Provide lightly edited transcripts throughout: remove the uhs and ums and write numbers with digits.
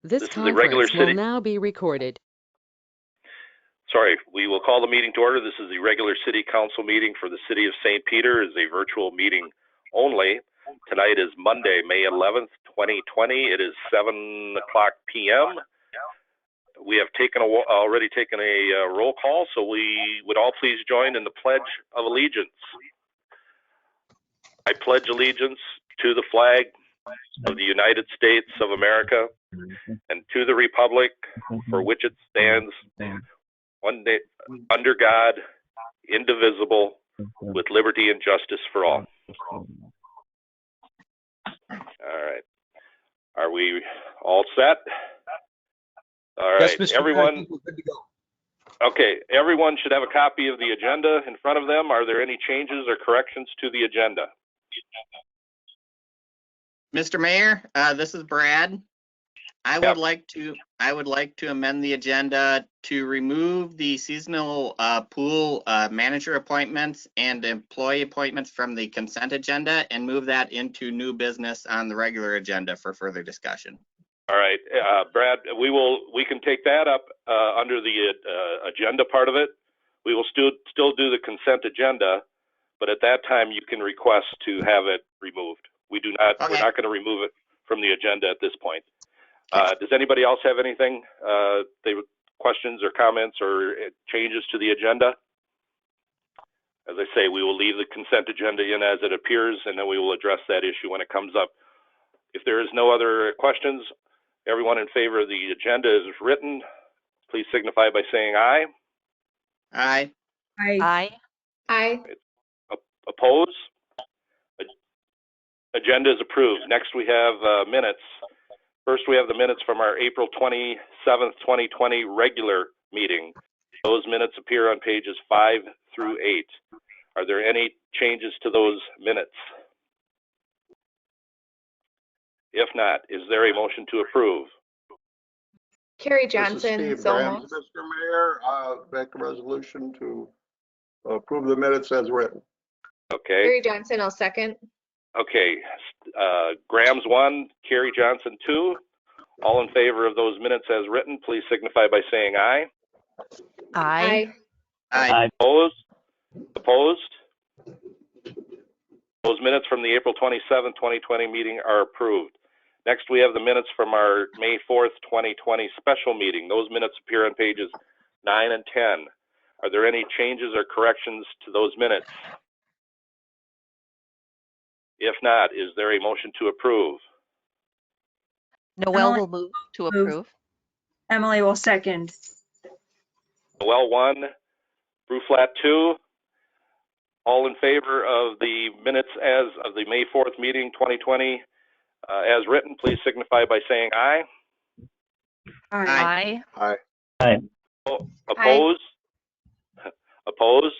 This This is a regular conference will city. now be recorded. Sorry, we will call the meeting to order. This is the regular city council meeting for the city of St. Peter. It's a virtual meeting only. Tonight is Monday, May 11th, 2020. It is 7 o'clock p.m. We have already taken a roll call, so we would all please join in the Pledge of Allegiance. I pledge allegiance to the flag of the United States of America and to the republic for which it stands, one day, under God, indivisible, with liberty and justice for all. All right. Are we all set? All right, yes, Mr. everyone. Mayor, I think we're good to go. Okay, everyone should have a copy of the agenda in front of them. Are there any changes or corrections to the agenda? Mr. Mayor, this is Brad. I would like to amend the agenda to remove the seasonal pool manager appointments and employee appointments from the consent agenda and move that into new business on the regular agenda for further discussion. All right, Brad, we can take that up under the agenda part of it. We will still do the consent agenda, but at that time you can request to have it removed. We're not going to remove it from the agenda at this point. Does anybody else have anything, questions or comments or changes to the agenda? As I say, we will leave the consent agenda in as it appears, and then we will address that issue when it comes up. If there is no other questions, everyone in favor of the agenda as written, please signify by saying aye. Aye. Aye. Aye. Oppose? Agenda is approved. Next we have minutes. First, we have the minutes from our April 27th, 2020 regular meeting. Those minutes appear on pages 5 through 8. Are there any changes to those minutes? If not, is there a motion to approve? Carrie This is Johnson, Steve so Graham. moved. Mr. Mayor, make a resolution to approve the minutes as written. Okay. Carrie Johnson, I'll second. Okay. Graham's 1, Carrie Johnson 2. All in favor of those minutes as written, please signify by saying aye. Aye. Aye. Opposed? Opposed? Those minutes from the April 27th, 2020 meeting are approved. Next, we have the minutes from our May 4th, 2020 special meeting. Those minutes appear on pages 9 and 10. Are there any changes or corrections to those minutes? If not, is there a motion to approve? Noel will move to approve. Emily will second. Noel 1, Bruflat 2. All in favor of the minutes as of the May 4th meeting 2020 as written, please signify by saying aye. Aye. Aye. Opposed? Opposed?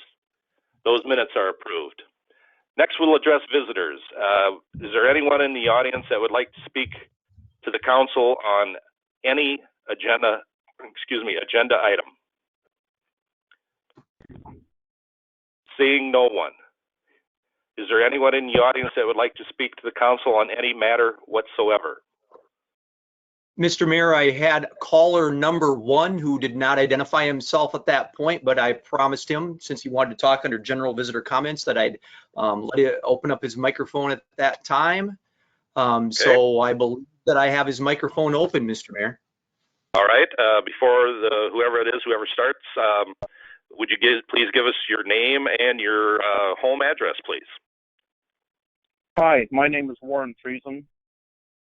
Those minutes are approved. Next, we'll address visitors. Is there anyone in the audience that would like to speak to the council on any agenda item? Seeing no one. Is there anyone in the audience that would like to speak to the council on any matter whatsoever? Mr. Mayor, I had caller number 1 who did not identify himself at that point, but I promised him, since he wanted to talk under general visitor comments, that I'd let it open up his microphone at that time. Okay. So I believe that I have his microphone open, Mr. Mayor. All right. Before whoever starts, would you please give us your name and your home address, please? Hi, my name is Warren Friesen.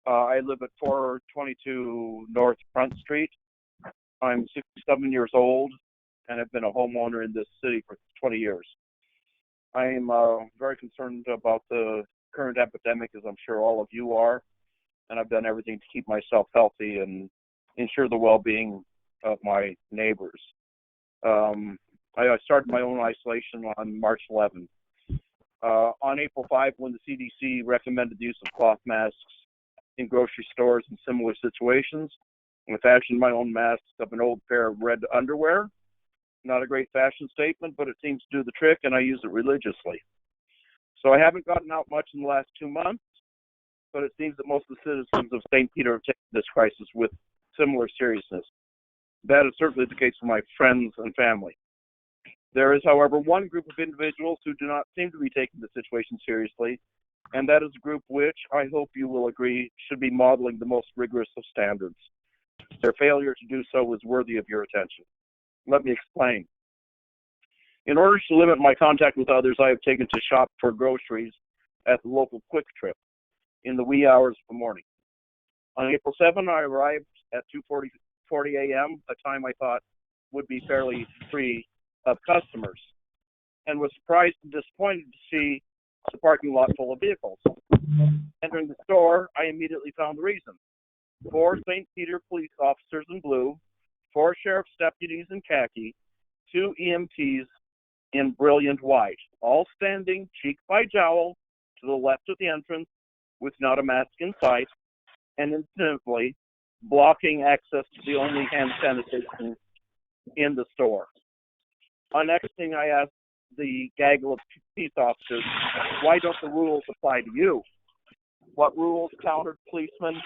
I live at 422 North Front Street. I'm 67 years old and have been a homeowner in this city for 20 years. I am very concerned about the current epidemic, as I'm sure all of you are, and I've done everything to keep myself healthy and ensure the well-being of my neighbors. I started my own isolation on March 11th. On April 5, when the CDC recommended the use of cloth masks in grocery stores and similar situations, I fashioned my own masks of an old pair of red underwear. Not a great fashion statement, but it seems to do the trick, and I use it religiously. So I haven't gotten out much in the last 2 months, but it seems that most of the citizens of St. Peter have taken this crisis with similar seriousness. That is certainly the case for my friends and family. There is, however, one group of individuals who do not seem to be taking the situation seriously, and that is a group which, I hope you will agree, should be modeling the most rigorous of standards. Their failure to do so is worthy of your attention. Let me explain. In order to limit my contact with others, I have taken to shop for groceries at the local Quick Trip in the wee hours of the morning. On April 7, I arrived at 2:40 a.m., a time I thought would be fairly free of customers, and was surprised and disappointed to see the parking lot full of vehicles. Entering the store, I immediately found the reason. 4 St. Peter police officers in blue, 4 sheriff's deputies in khaki, 2 EMTs in brilliant white, all standing cheek by jowl to the left of the entrance with not a mask in sight, and instantly blocking access to the only hand sanitation in the store. On exiting, I asked the gaggle of peace officers, why don't the rules apply to you? What rules, countered policemen?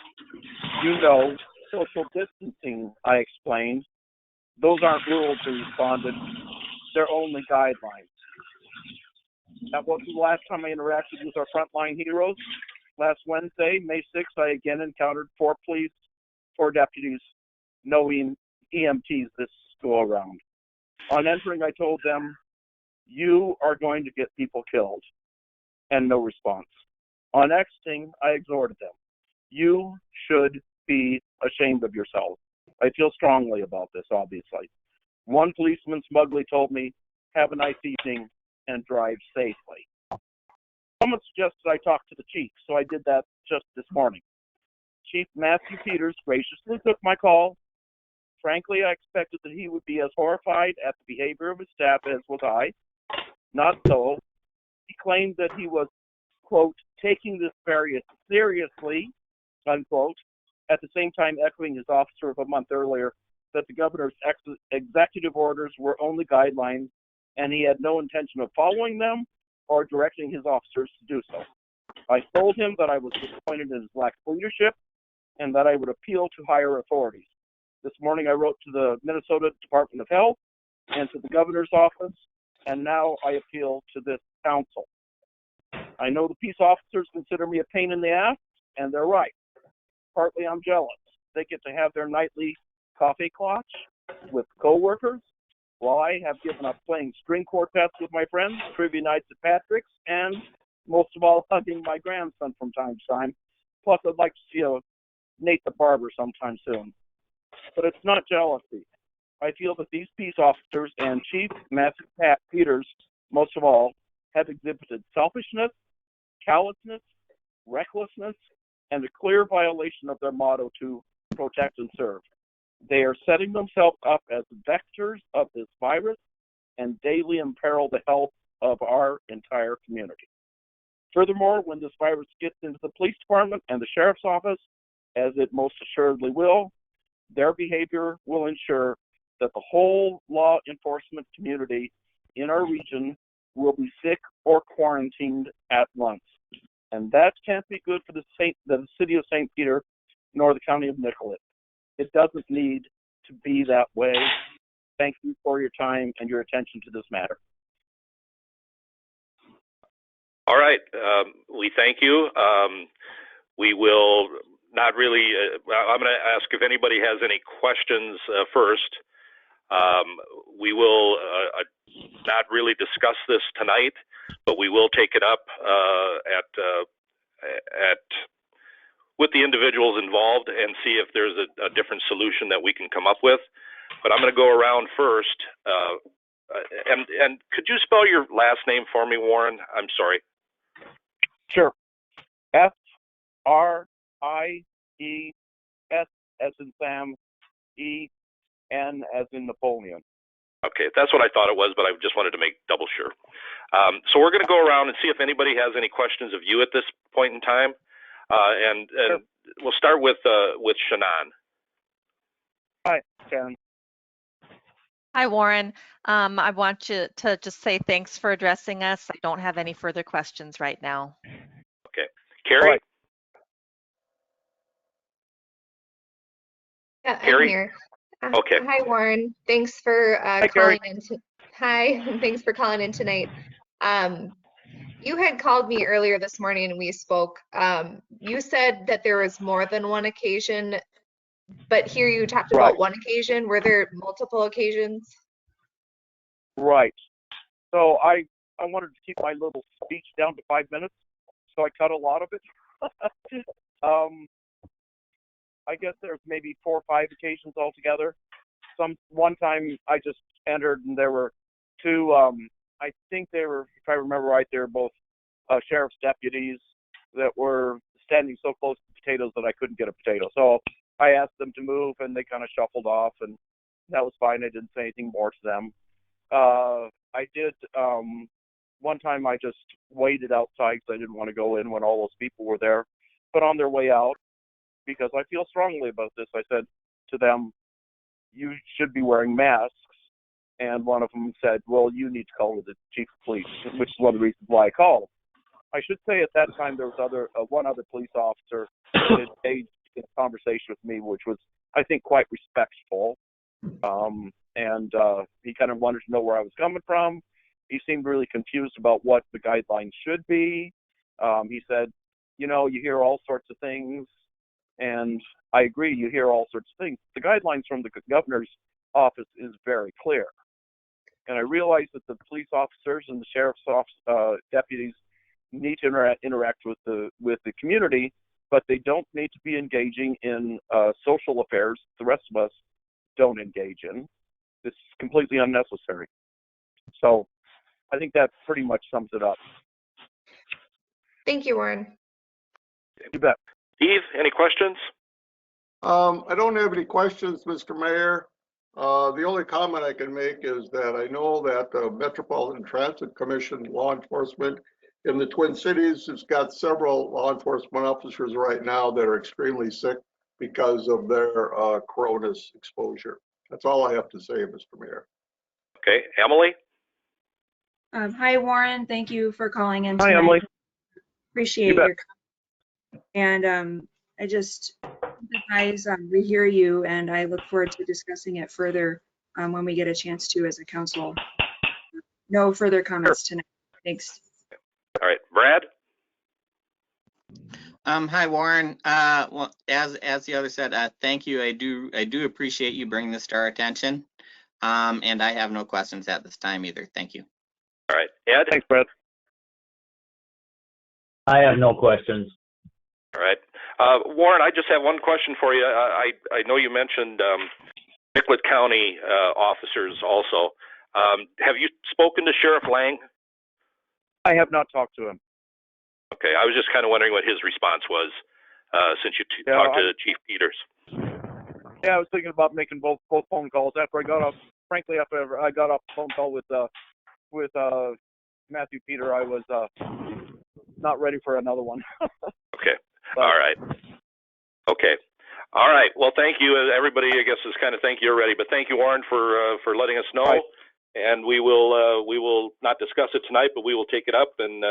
You know, social distancing, I explained. Those aren't rules, they responded. They're only guidelines. That wasn't the last time I interacted with our frontline heroes. Last Wednesday, May 6th, I again encountered 4 police, 4 deputies, no EMTs this go around. On entering, I told them, you are going to get people killed, and no response. On exiting, I exhorted them, you should be ashamed of yourselves. I feel strongly about this, obviously. One policeman smugly told me, have a nice evening and drive safely. Someone suggested I talk to the chief, so I did that just this morning. Chief Matthew Peters graciously took my call. Frankly, I expected that he would be as horrified at the behavior of his staff as was I. Not so. He claimed that he was, quote, taking this very seriously, unquote, at the same time echoing his officer of a month earlier that the governor's executive orders were only guidelines and he had no intention of following them or directing his officers to do so. I told him that I was disappointed in his lack of leadership and that I would appeal to higher authorities. This morning I wrote to the Minnesota Department of Health and to the governor's office, and now I appeal to this council. I know the peace officers consider me a pain in the ass, and they're right. Partly I'm jealous. They get to have their nightly coffee clutch with coworkers, while I have given up playing string quartets with my friends, trivia nights at Patrick's, and most of all, hugging my grandson from time to time. Plus, I'd like to see Nate the Barber sometime soon. But it's not jealousy. I feel that these peace officers and Chief Matthew Peters, most of all, have exhibited selfishness, callousness, recklessness, and a clear violation of their motto to protect and serve. They are setting themselves up as vectors of this virus and daily imperil the health of our entire community. Furthermore, when this virus gets into the police department and the sheriff's office, as it most assuredly will, their behavior will ensure that the whole law enforcement community in our region will be sick or quarantined at once. And that can't be good for the city of St. Peter nor the county of Nicollet. It doesn't need to be that way. Thank you for your time and your attention to this matter. All right. We thank you. We will not really, I'm going to ask if anybody has any questions first. We will not really discuss this tonight, but we will take it up with the individuals involved and see if there's a different solution that we can come up with. But I'm going to go around first. And could you spell your last name for me, Warren? I'm sorry. Sure. F-R-I-E-S as in Sam, E-N as in Napoleon. Okay, that's what I thought it was, but I just wanted to make double sure. So we're going to go around and see if anybody has any questions of you at this point in time. And Sure. We'll start with Shannon. Hi, Shannon. Hi, Warren. I want you to just say thanks for addressing us. I don't have any further questions right now. Okay. Carrie? Right. Yeah, Carrie? I'm here. Okay. Hi, Warren. Thanks for Hi, calling Carrie. in. Hi, thanks for calling in tonight. You had called me earlier this morning and we spoke. You said that there was more than one occasion, but here you talked Right. about one occasion. Were there multiple occasions? Right. So I wanted to keep my little speech down to 5 minutes, so I cut a lot of it. I guess there's maybe 4 or 5 occasions altogether. One time I just entered and there were 2. I think they were, if I remember right, they were both sheriff's deputies that were standing so close to potatoes that I couldn't get a potato. So I asked them to move, and they kind of shuffled off, and that was fine. I didn't say anything more to them. I did, one time I just waited outside because I didn't want to go in when all those people were there. But on their way out, because I feel strongly about this, I said to them, you should be wearing masks. And one of them said, well, you need to call the chief of police, which is one of the reasons why I called. I should say at that time there was one other police officer that engaged in a conversation with me, which was, I think, quite respectful. And he kind of wanted to know where I was coming from. He seemed really confused about what the guidelines should be. He said, you know, you hear all sorts of things. And I agree, you hear all sorts of things. The guidelines from the governor's office is very clear. And I realize that the police officers and the sheriff's office, deputies need to interact with the community, but they don't need to be engaging in social affairs the rest of us don't engage in. It's completely unnecessary. So I think that pretty much sums it up. Thank you, Warren. You bet. Steve, any questions? I don't have any questions, Mr. Mayor. The only comment I can make is that I know that the Metropolitan Transit Commission law enforcement in the Twin Cities has got several law enforcement officers right now that are extremely sick because of their coronavirus exposure. That's all I have to say, Mr. Mayor. Okay, Emily? Hi, Warren. Thank you for calling in Hi, tonight. Emily. Appreciate You bet. your comment. And I just sympathize, we hear you, and I look forward to discussing it further when we get a chance to as a council. No further comments tonight. Thanks. All right, Brad? Hi, Warren. Well, as the other said, thank you. I do appreciate you bringing this to our attention. And I have no questions at this time either. Thank you. All right, Ed? Thanks, Brett. I have no questions. All right. Warren, I just have one question for you. I know you mentioned Nicollet County officers also. Have you spoken to Sheriff Lang? I have not talked to him. Okay, I was just kind of wondering what his response was since you talked to Chief Peters. Yeah, I was thinking about making both phone calls after I got off. Frankly, after I got off the phone call with Matthew Peter, I was not ready for another one. Okay. But, all right. Okay. All right. Well, thank you. Everybody, I guess, is kind of thank you already, but thank you, Warren, for letting us know. Right. And we will not discuss it tonight, but we will take it up, and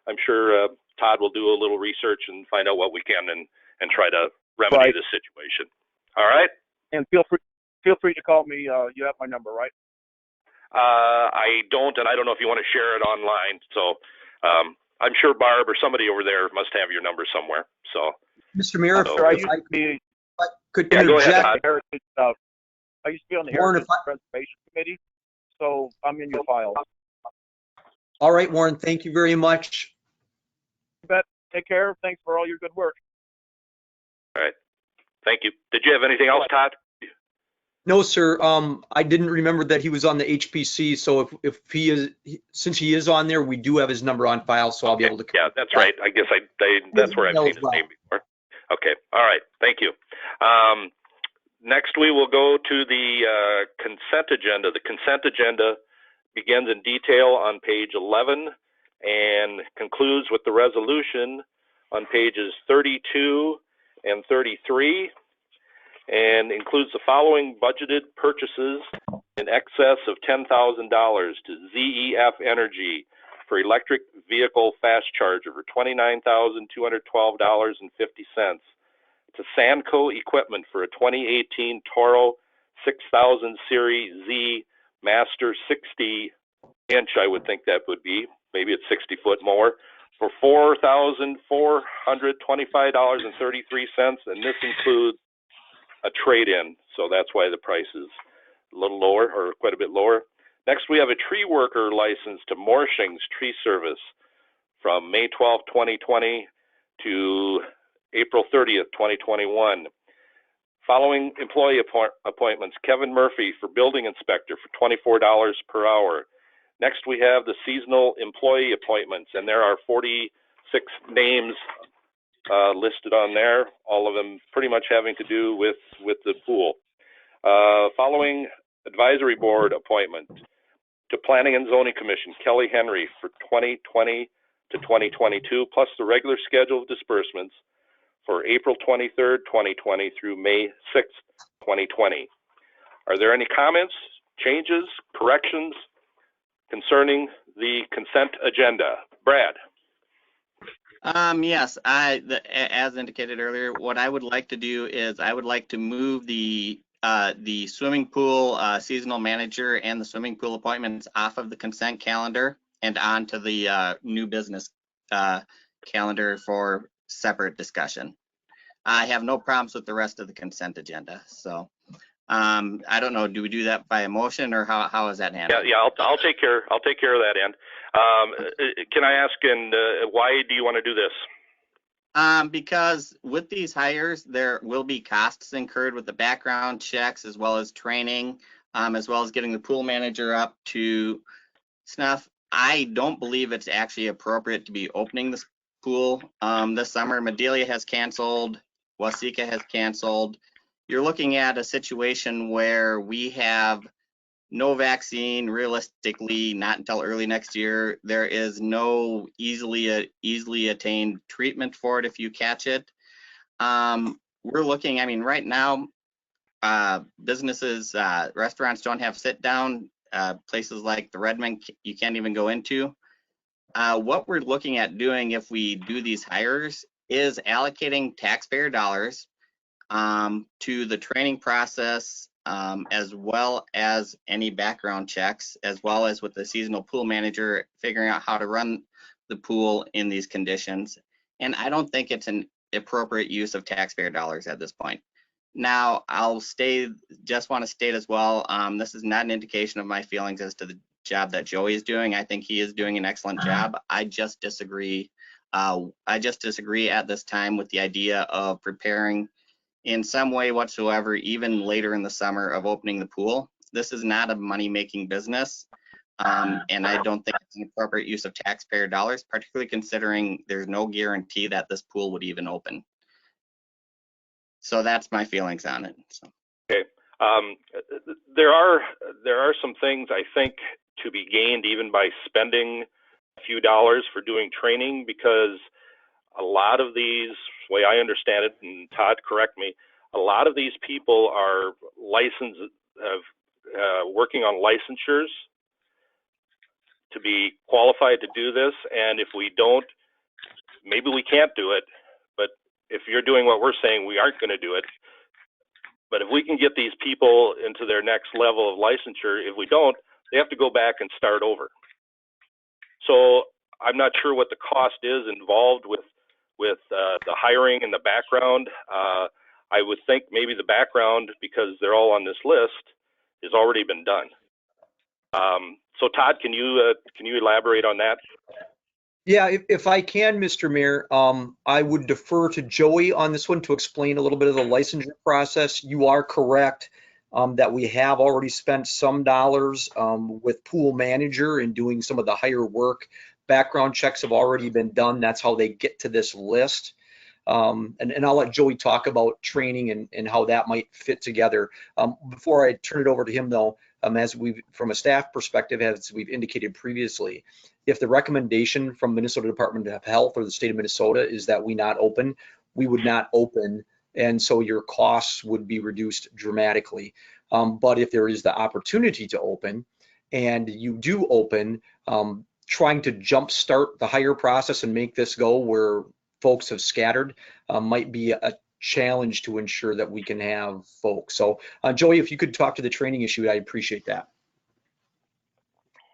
I'm sure Todd will do a little research and find out what we can and try to remedy this situation. All right. And feel free to call me. You have my number, right? I don't, and I don't know if you want to share it online. So I'm sure Barb or somebody over there must have your number somewhere. So, Mr. Mayor, So, I if used I to be could Yeah, go ahead, interject. Todd. I used to be on the Warren, Heritage Preservation Committee, so I'm in your files. All right, Warren, thank you very much. You bet. Take care. Thanks for all your good work. all right. Thank you. Did you have anything else, Todd? No, sir. I didn't remember that he was on the HPC. So if he is, since he is on there, we do have his number on file, so I'll be able to. Yeah, that's right. I guess that's where I've seen his name before. Okay. All right. Thank you. Next, we will go to the consent agenda. The consent agenda begins in detail on page 11 and concludes with the resolution on pages 32 and 33, and includes the following budgeted purchases in excess of $10,000 to ZEF Energy for electric vehicle fast charger for $29,212.50. to Sandco Equipment for a 2018 Toro 6000 Series Z Master 60-inch, I would think that would be. Maybe it's 60-foot mower for $4,425.33, and this includes a trade-in, so that's why the price is a little lower, or quite a bit lower. Next, we have a tree worker license to Morshing's Tree Service from May 12, 2020 to April 30th, 2021. Following employee appointments, Kevin Murphy for building inspector for $24 per hour. Next, we have the seasonal employee appointments, and there are 46 names listed on there, all of them pretty much having to do with the pool. Following advisory board appointment to Planning and Zoning Commission, Kelly Henry for 2020 to 2022, plus the regular schedule of disbursements for April 23rd, 2020 through May 6th, 2020. Are there any comments, changes, corrections concerning the consent agenda? Brad? Yes, as indicated earlier, what I would like to do is I would like to move the swimming pool seasonal manager and the swimming pool appointments off of the consent calendar and onto the new business calendar for separate discussion. I have no problems with the rest of the consent agenda. So I don't know, do we do that by a motion, or how is that handled? Yeah, I'll take care of that end. Can I ask, and why do you want to do this? Because with these hires, there will be costs incurred with the background checks, as well as training, as well as getting the pool manager up to snuff. I don't believe it's actually appropriate to be opening this pool this summer. Madelia has canceled, Waseca has canceled. You're looking at a situation where we have no vaccine, realistically, not until early next year. There is no easily attained treatment for it if you catch it. We're looking, I mean, right now, businesses, restaurants don't have sit down. Places like the Redmond, you can't even go into. What we're looking at doing if we do these hires is allocating taxpayer dollars to the training process, as well as any background checks, as well as with the seasonal pool manager figuring out how to run the pool in these conditions. And I don't think it's an appropriate use of taxpayer dollars at this point. Now, just want to state as well, this is not an indication of my feelings as to the job that Joey is doing. I think he is doing an excellent job. I just disagree. At this time with the idea of preparing in some way whatsoever, even later in the summer, of opening the pool. This is not a money-making business, and I don't think it's an appropriate use of taxpayer dollars, particularly considering there's no guarantee that this pool would even open. So that's my feelings on it. So. Okay. There are some things I think to be gained even by spending a few dollars for doing training, because a lot of these, the way I understand it, and Todd, correct me, a lot of these people are licensed, working on licensures to be qualified to do this. And if we don't, maybe we can't do it. But if you're doing what we're saying, we aren't going to do it. But if we can get these people into their next level of licensure, if we don't, they have to go back and start over. So I'm not sure what the cost is involved with the hiring and the background. I would think maybe the background, because they're all on this list, has already been done. So Todd, can you elaborate on that? Yeah, if I can, Mr. Mayor, I would defer to Joey on this one to explain a little bit of the licensure process. You are correct that we have already spent some dollars with pool manager and doing some of the higher work. Background checks have already been done. That's how they get to this list. And I'll let Joey talk about training and how that might fit together. Before I turn it over to him though, as from a staff perspective, as we've indicated previously, if the recommendation from Minnesota Department of Health or the state of Minnesota is that we not open, we would not open. And so your costs would be reduced dramatically. But if there is the opportunity to open and you do open, trying to jumpstart the hire process and make this go where folks have scattered might be a challenge to ensure that we can have folks. So Joey, if you could talk to the training issue, I'd appreciate that.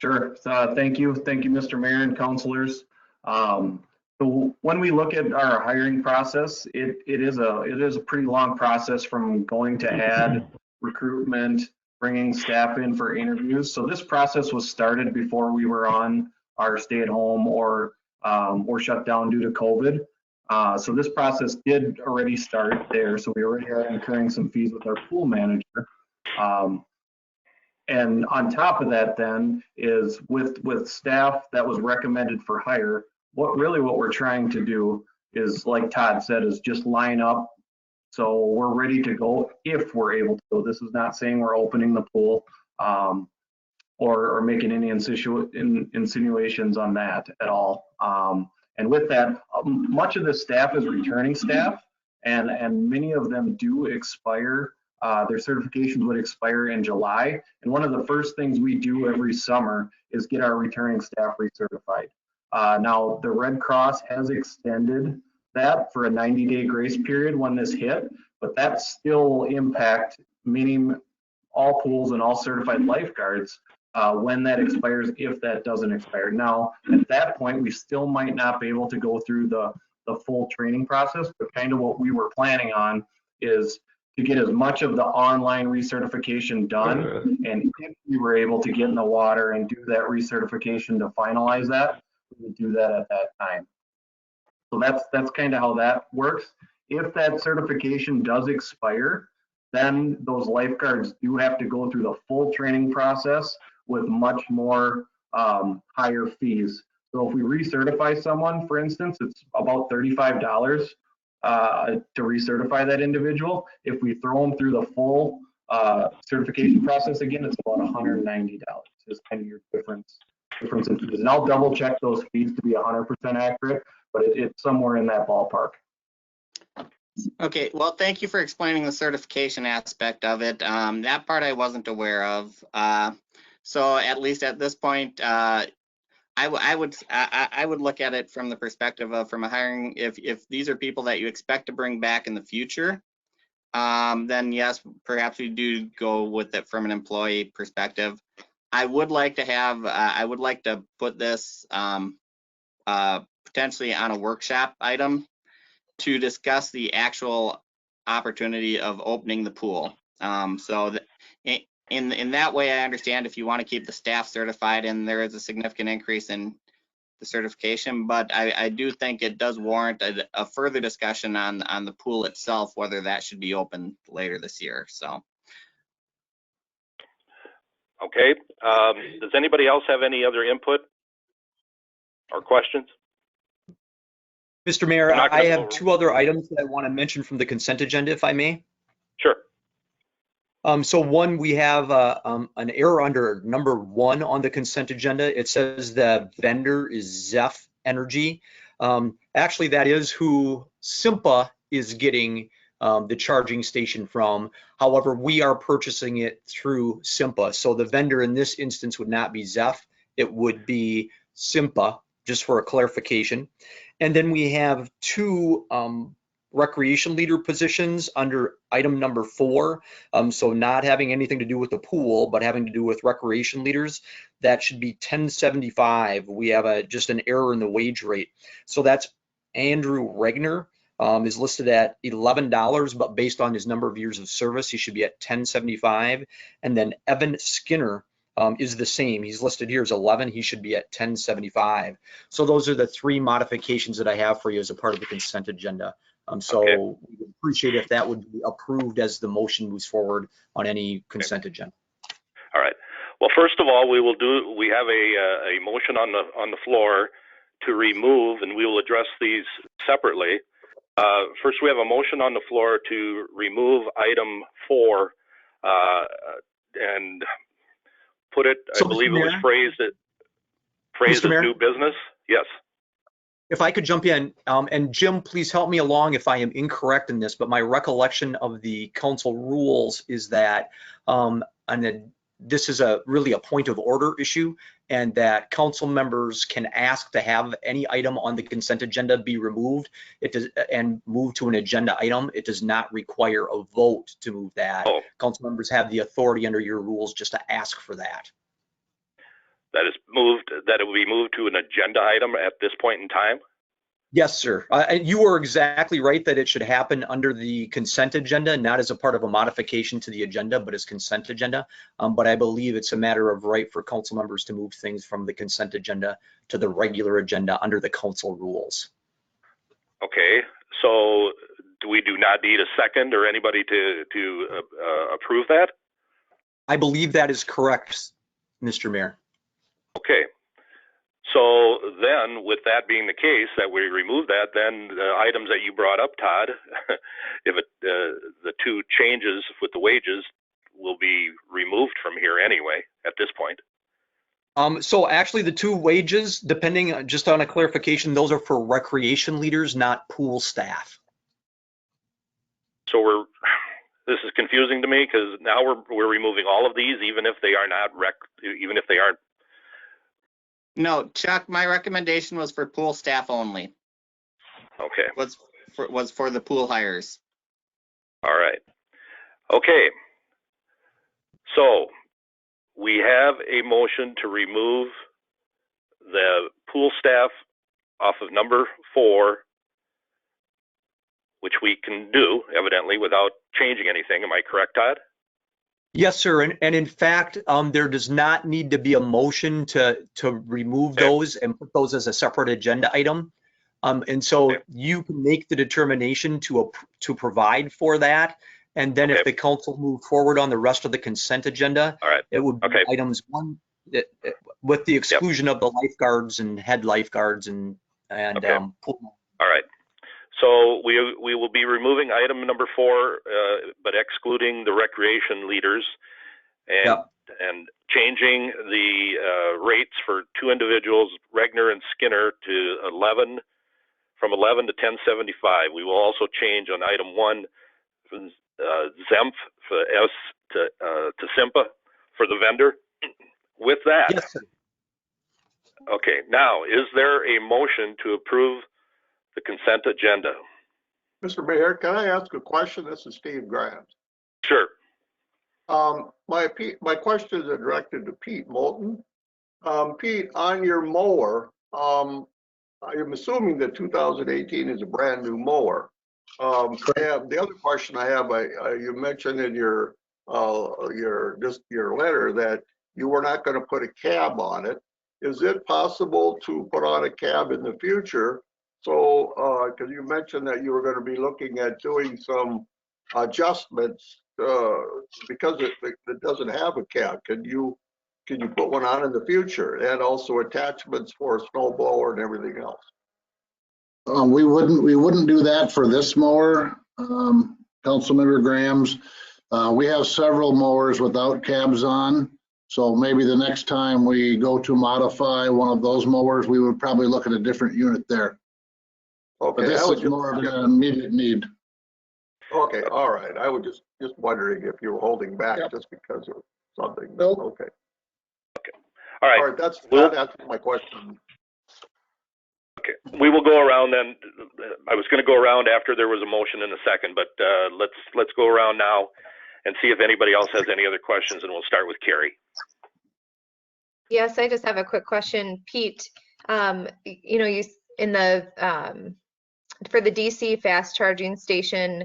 Sure. Thank you. Thank you, Mr. Mayor and councilors. So when we look at our hiring process, it is a pretty long process from going to ad, recruitment, bringing staff in for interviews. So this process was started before we were on our stay-at-home or shut down due to COVID. So this process did already start there. So we already are incurring some fees with our pool manager. And on top of that then is with staff that was recommended for hire, what we're trying to do is, like Todd said, is just line up. So we're ready to go if we're able to go. This is not saying we're opening the pool or making any insinuations on that at all. And with that, much of the staff is returning staff, and many of them do expire. Their certifications would expire in July. And one of the first things we do every summer is get our returning staff recertified. Now, the Red Cross has extended that for a 90-day grace period when this hit, but that still will impact meaning all pools and all certified lifeguards when that expires, if that doesn't expire. Now, at that point, we still might not be able to go through the full training process, but kind of what we were planning on is to get as much of the online recertification done. And if we were able to get in the water and do that recertification to finalize that, we would do that at that time. So that's kind of how that works. If that certification does expire, then those lifeguards do have to go through the full training process with much more higher fees. So if we recertify someone, for instance, it's about $35 to recertify that individual. If we throw them through the full certification process again, it's about $190 is kind of your difference in fees. And I'll double check those fees to be 100% accurate, but it's somewhere in that ballpark. Okay, well, thank you for explaining the certification aspect of it. That part I wasn't aware of. So at least at this point, I would look at it from the perspective of from a hiring. If these are people that you expect to bring back in the future, then yes, perhaps we do go with it from an employee perspective. I would like to have. I would like to put this potentially on a workshop item to discuss the actual opportunity of opening the pool. So in that way, I understand if you want to keep the staff certified and there is a significant increase in the certification, but I do think it does warrant a further discussion on the pool itself, whether that should be open later this year. So. Okay. Does anybody else have any other input or questions? Mr. Mayor, I have two other items that I want to mention from the consent agenda, if I may. Sure. So one, we have an error under number 1 on the consent agenda. It says the vendor is Zeph Energy. Actually, that is who SIMPA is getting the charging station from. However, we are purchasing it through SIMPA. So the vendor in this instance would not be Zeph. It would be SIMPA, just for a clarification. And then we have 2 recreation leader positions under item number 4. So not having anything to do with the pool, but having to do with recreation leaders. That should be $10.75. We have just an error in the wage rate. So that's Andrew Regner is listed at $11, but based on his number of years of service, he should be at $10.75. And then Evan Skinner is the same. He's listed here as 11. He should be at $10.75. So those are the 3 modifications that I have for you as a part of the consent agenda. So okay. We would appreciate if that would be approved as the motion moves forward on any consent agenda. All right. Well, first of all, we have a motion on the floor to remove, and we will address these separately. First, we have a motion on the floor to remove item 4 and put it, So, I believe Mr. it was Mayor? phrased as Mayor? new business. Yes. If I could jump in, and Jim, please help me along if I am incorrect in this, but my recollection of the council rules is that on this is really a point of order issue, and that council members can ask to have any item on the consent agenda be removed. It does, and move to an agenda item. It does not require a vote to move that. Oh. Council members have the authority under your rules just to ask for that. That it will be moved to an agenda item at this point in time? Yes, sir. You are exactly right that it should happen under the consent agenda, not as a part of a modification to the agenda, but as consent agenda. But I believe it's a matter of right for council members to move things from the consent agenda to the regular agenda under the council rules. Okay, so we do not need a second or anybody to approve that? I believe that is correct, Mr. Mayor. Okay. So then, with that being the case, that we remove that, then the items that you brought up, Todd, if the two changes with the wages will be removed from here anyway at this point. So actually the two wages, depending just on a clarification, those are for recreation leaders, not pool staff. So this is confusing to me because now we're removing all of these, even if they are not even if they aren't. No, Chuck, my recommendation was for pool staff only. Okay. Was for the pool hires. All right. Okay. So we have a motion to remove the pool staff off of number 4, which we can do evidently without changing anything. Am I correct, Todd? Yes, sir. And in fact, there does not need to be a motion to remove those and put those as a separate agenda item. And so you can make the determination to provide for that. And then if the council move forward on the rest of the consent agenda, it would be items 1 with the exclusion of the lifeguards and head lifeguards and pool. All right. So we will be removing item number 4, but excluding the recreation leaders and changing the rates for 2 individuals, Regner and Skinner, to from 11 to 1075. We will also change on item 1 from Zemph for S to Simpa for the vendor. With that, yes, sir. Okay. Now, is there a motion to approve the consent agenda? Mr. Mayor, can I ask a question? This is Steve Grimes. Sure. My questions are directed to Pete Moulton. Pete, on your mower, I'm assuming that 2018 is a brand new mower. The other question I have, you mentioned in your letter that you were not going to put a cab on it. Is it possible to put on a cab in the future? So, because you mentioned that you were going to be looking at doing some adjustments because it doesn't have a cab. Can you put one on in the future, and also attachments for a snow blower and everything else? We wouldn't do that for this mower, Councilmember Grams. We have several mowers without cabs on. So maybe the next time we go to modify one of those mowers, we would probably look at a different unit there. Okay, but this is more of an immediate need. Okay, all right. I was just wondering if you were holding back just because of something. Nope. Okay. All right. All right, that's my question. Okay, we will go around then. I was going to go around after there was a motion and a second, but let's go around now and see if anybody else has any other questions, and we'll start with Carrie. Yes, I just have a quick question, Pete. You know, you in the for the DC fast charging station,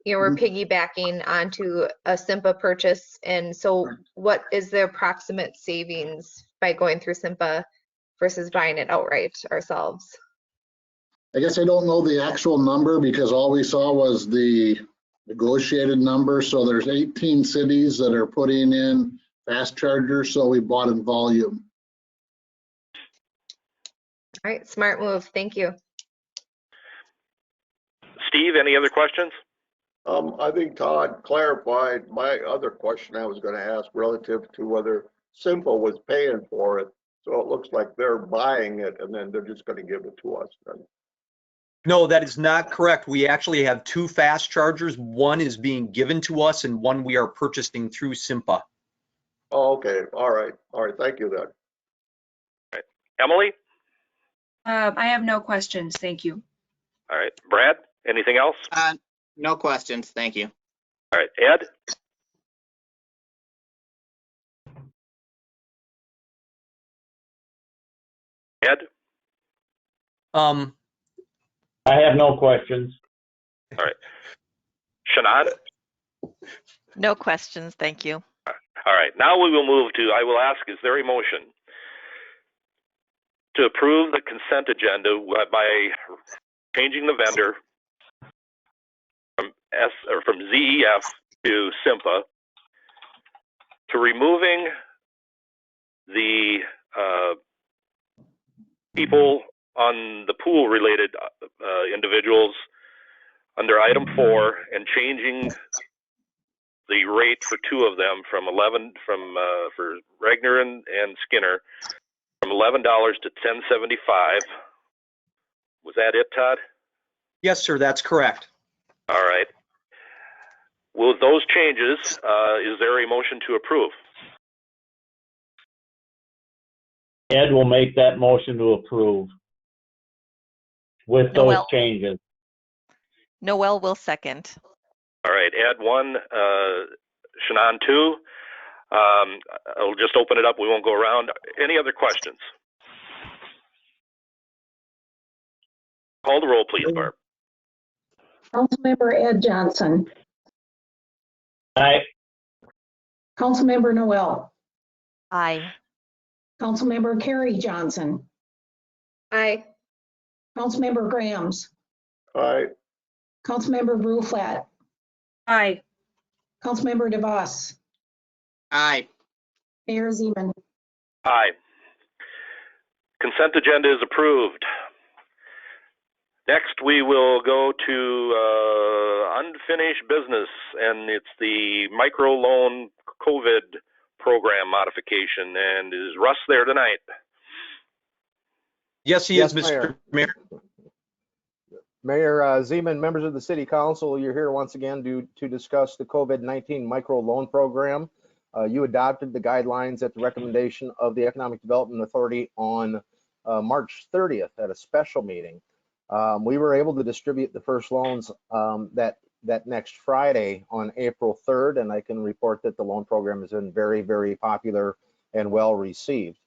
you know, we're piggybacking onto a Simpa purchase, and so what is the approximate savings by going through Simpa versus buying it outright ourselves? I guess I don't know the actual number because all we saw was the negotiated number. So there's 18 cities that are putting in fast chargers, so we bought in volume. All right, smart move. Thank you. Steve, any other questions? I think Todd clarified my other question I was going to ask relative to whether Simpa was paying for it. So it looks like they're buying it and then they're just going to give it to us then. No, that is not correct. We actually have 2 fast chargers. One is being given to us and one we are purchasing through Simpa. Oh, okay, all right, thank you then. Emily? I have no questions. Thank you. All right. Brad, anything else? No questions, thank you. All right. Ed? Ed? Um, I have no questions. All right. Shannon? No questions, thank you. All right. Now we will move to, I will ask, is there a motion to approve the consent agenda by changing the vendor from ZEF to SIMPA, to removing the people on the pool related individuals under item 4 and changing the rate for 2 of them from for Regner and Skinner from $11 to $10.75. Was that it, Todd? yes, sir, that's correct. All right. With those changes, is there a motion to approve? Ed will make that motion to approve with those Noel. changes. Noel will second. All right, Ed 1, Shannon 2. I'll just open it up. We won't go around. Any other questions? Call the roll, please, Barb. Councilmember Ed Johnson. Aye. Councilmember Noel. Aye. Councilmember Carrie Johnson. Aye. Councilmember Grams. All right, Councilmember Bruflat. Aye. Councilmember DeVos. Aye. Mayor Zeman. Aye. Consent agenda is approved. Next, we will go to unfinished business, and it's the microloan COVID program modification. And is Russ there tonight? Yes, he Yes, is, Mr. Mayor. Mayor Zeman, members of the City Council, you're here once again to discuss the COVID-19 micro loan program. You adopted the guidelines at the recommendation of the Economic Development Authority on March 30th at a special meeting. We were able to distribute the first loans that next Friday on April 3rd, and I can report that the loan program has been very, very popular and well received.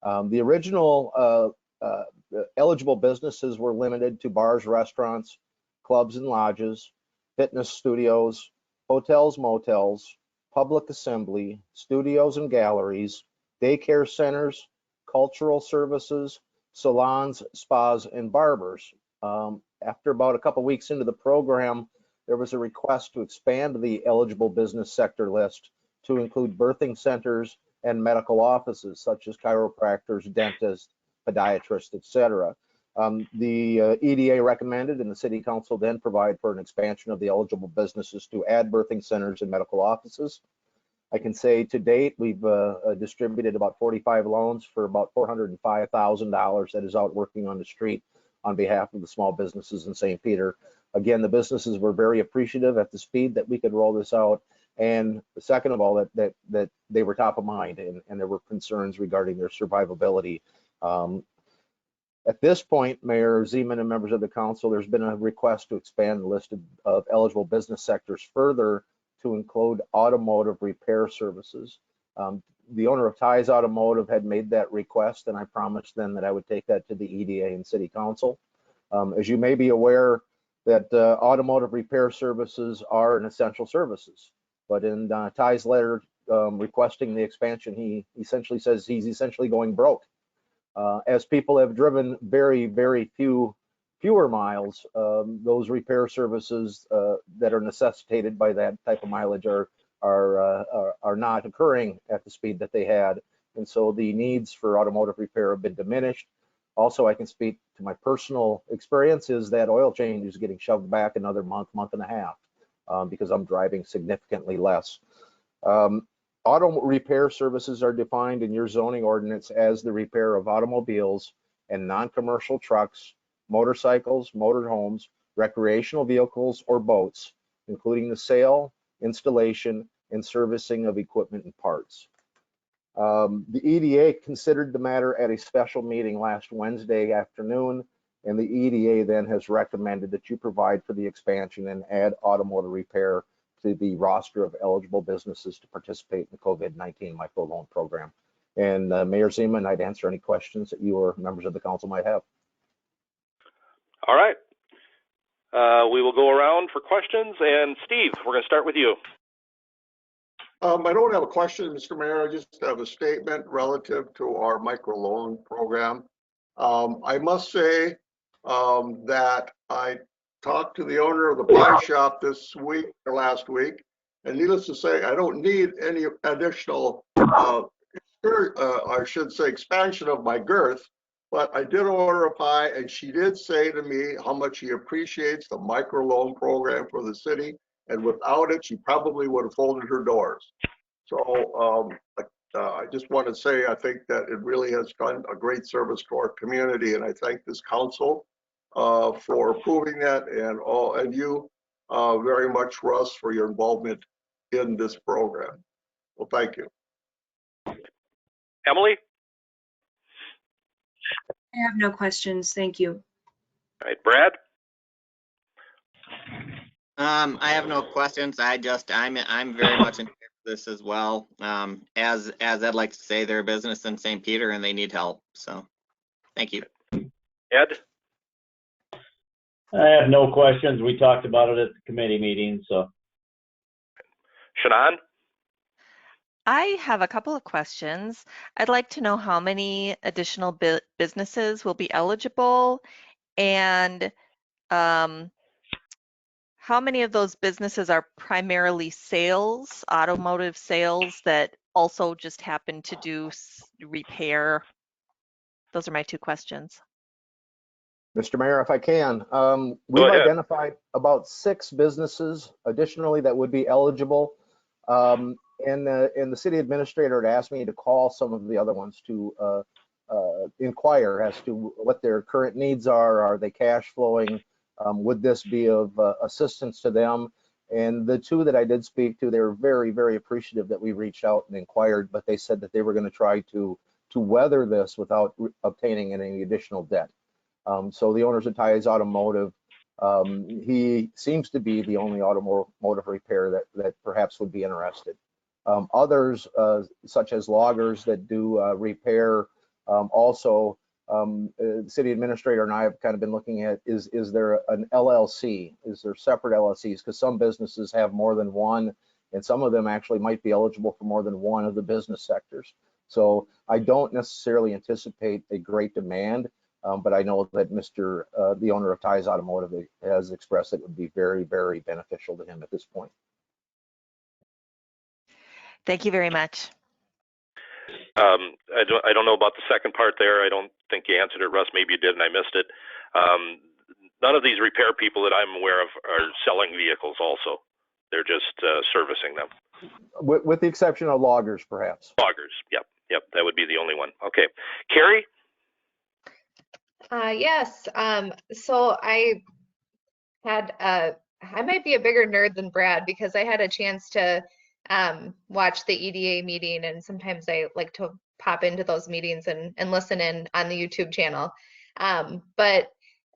The original eligible businesses were limited to bars, restaurants, clubs and lodges, fitness studios, hotels, motels, public assembly, studios and galleries, daycare centers, cultural services, salons, spas, and barbers. After about a couple weeks into the program, there was a request to expand the eligible business sector list to include birthing centers and medical offices such as chiropractors, dentists, podiatrists, etc. The EDA recommended and the City Council then provide for an expansion of the eligible businesses to add birthing centers and medical offices. I can say to date, we've distributed about 45 loans for about $405,000 that is out working on the street on behalf of the small businesses in St. Peter. Again, the businesses were very appreciative at the speed that we could roll this out. And second of all, that they were top of mind and there were concerns regarding their survivability. At this point, Mayor Zeman and members of the council, there's been a request to expand the list of eligible business sectors further to include automotive repair services. The owner of Ties Automotive had made that request, and I promised them that I would take that to the EDA and City Council. As you may be aware, that automotive repair services are an essential services, but in Ty's letter requesting the expansion, he essentially says he's essentially going broke. As people have driven very, very fewer miles, those repair services that are necessitated by that type of mileage are not occurring at the speed that they had. And so the needs for automotive repair have been diminished. Also, I can speak to my personal experiences that oil change is getting shoved back another month and a half because I'm driving significantly less. Auto repair services are defined in your zoning ordinance as the repair of automobiles and non-commercial trucks, motorcycles, motorhomes, recreational vehicles, or boats, including the sale, installation, and servicing of equipment and parts. The EDA considered the matter at a special meeting last Wednesday afternoon, and the EDA then has recommended that you provide for the expansion and add automotive repair to the roster of eligible businesses to participate in the COVID-19 microloan program. And Mayor Zeman, I'd answer any questions that you or members of the council might have. All right. We will go around for questions. And Steve, we're going to start with you. I don't have a question, Mr. Mayor. I just have a statement relative to our microloan program. I must say that I talked to the owner of the pie shop this week or last week, and needless to say, I don't need any additional, I should say, expansion of my girth. But I did order a pie, and she did say to me how much she appreciates the microloan program for the city. And without it, she probably would have folded her doors. So I just want to say I think that it really has done a great service to our community, and I thank this council for approving that, and you very much, Russ, for your involvement in this program. Well, thank you. Emily? I have no questions. Thank you. All right, Brad? I have no questions. I'm very much in favor of this as well. As I'd like to say, they're a business in St. Peter and they need help. So, thank you. Ed? I have no questions. We talked about it at the committee meeting, so. Shannon? I have a couple of questions. I'd like to know how many additional businesses will be eligible, and how many of those businesses are primarily sales, automotive sales, that also just happen to do repair? Those are my two questions. Mr. Mayor, if I can, we've identified about 6 businesses additionally that would be eligible. And the city administrator had asked me to call some of the other ones to inquire as to what their current needs are. Are they cash flowing? Would this be of assistance to them? And the 2 that I did speak to, they were very, very appreciative that we reached out and inquired, but they said that they were going to try to weather this without obtaining any additional debt. So the owners of Ties Automotive, he seems to be the only automotive repair that perhaps would be interested. Others, such as loggers that do repair, also the city administrator and I have kind of been looking at, is there an LLC? Is there separate LLCs? Because some businesses have more than one, and some of them actually might be eligible for more than one of the business sectors. So I don't necessarily anticipate a great demand, but I know that the owner of Ties Automotive has expressed it would be very, very beneficial to him at this point. Thank you very much. I don't know about the second part there. I don't think you answered it, Russ. Maybe you did and I missed it. None of these repair people that I'm aware of are selling vehicles also. They're just servicing them. With the exception of loggers, perhaps. Loggers, yep. That would be the only one. Okay. Carrie? Yes. So I might be a bigger nerd than Brad because I had a chance to watch the EDA meeting, and sometimes I like to pop into those meetings and listen in on the YouTube channel. But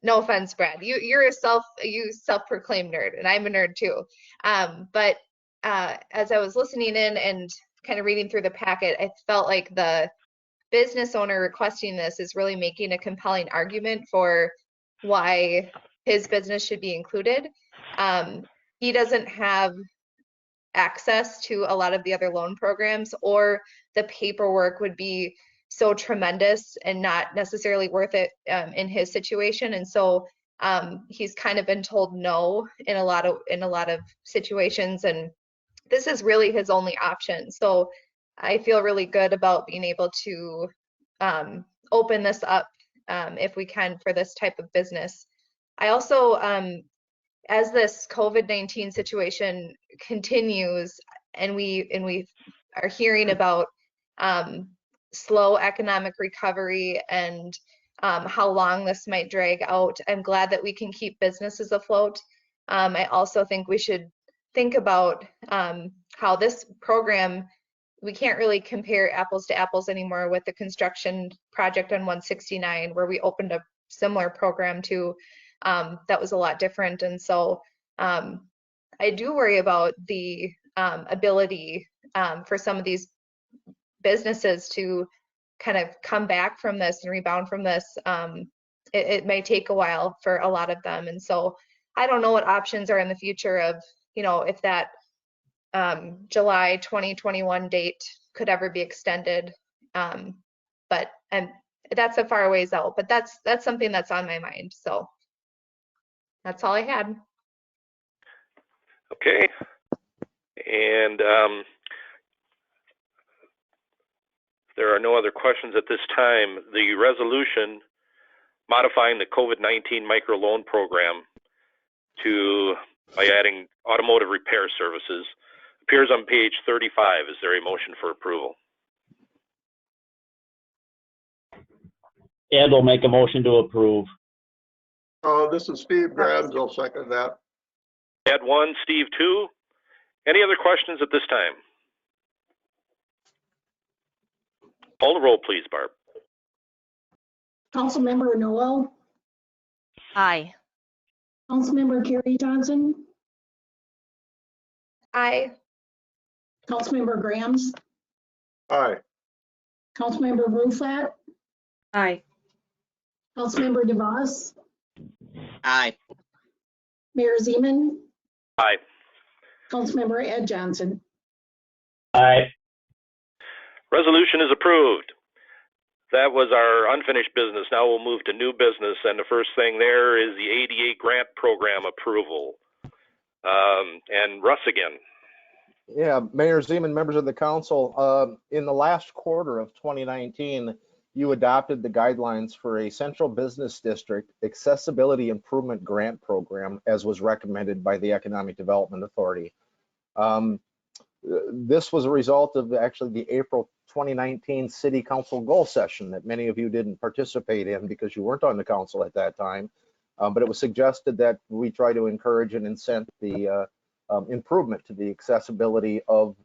no offense, Brad, you self-proclaimed nerd, and I'm a nerd too. But as I was listening in and kind of reading through the packet, I felt like the business owner requesting this is really making a compelling argument for why his business should be included. He doesn't have access to a lot of the other loan programs, or the paperwork would be so tremendous and not necessarily worth it in his situation. And so he's kind of been told no in a lot of situations, and this is really his only option. So I feel really good about being able to open this up if we can for this type of business. I also, as this COVID-19 situation continues and we are hearing about slow economic recovery and how long this might drag out, I'm glad that we can keep businesses afloat. I also think we should think about how this program we can't really compare apples to apples anymore with the construction project on 169 where we opened a similar program to that was a lot different. And so I do worry about the ability for some of these businesses to kind of come back from this and rebound from this. It may take a while for a lot of them. And so I don't know what options are in the future of, you know, if that July 2021 date could ever be extended. But that's a far ways out, but that's something that's on my mind. So that's all I had. Okay. And there are no other questions at this time. The resolution modifying the COVID-19 microloan program by adding automotive repair services appears on page 35. Is there a motion for approval? Ed will make a motion to approve. This is Steve Grams. I'll second that. Ed 1, Steve 2. Any other questions at this time? Call the roll, please, Barb. Councilmember Noel, Aye. Councilmember Carrie Johnson, Aye. Councilmember Grams, Aye. Councilmember Bruflat, Aye. Councilmember DeVos, Aye. Mayor Zeman, Aye. Councilmember Ed Johnson. Aye. Resolution is approved. That was our unfinished business. Now we'll move to new business, and the first thing there is the ADA grant program approval. And Russ again. Yeah, Mayor Zeman, members of the council, in the last quarter of 2019, you adopted the guidelines for a central business district accessibility improvement grant program as was recommended by the Economic Development Authority. This was a result of actually the April 2019 City Council goal session that many of you didn't participate in because you weren't on the council at that time. But it was suggested that we try to encourage and incent the improvement to the accessibility of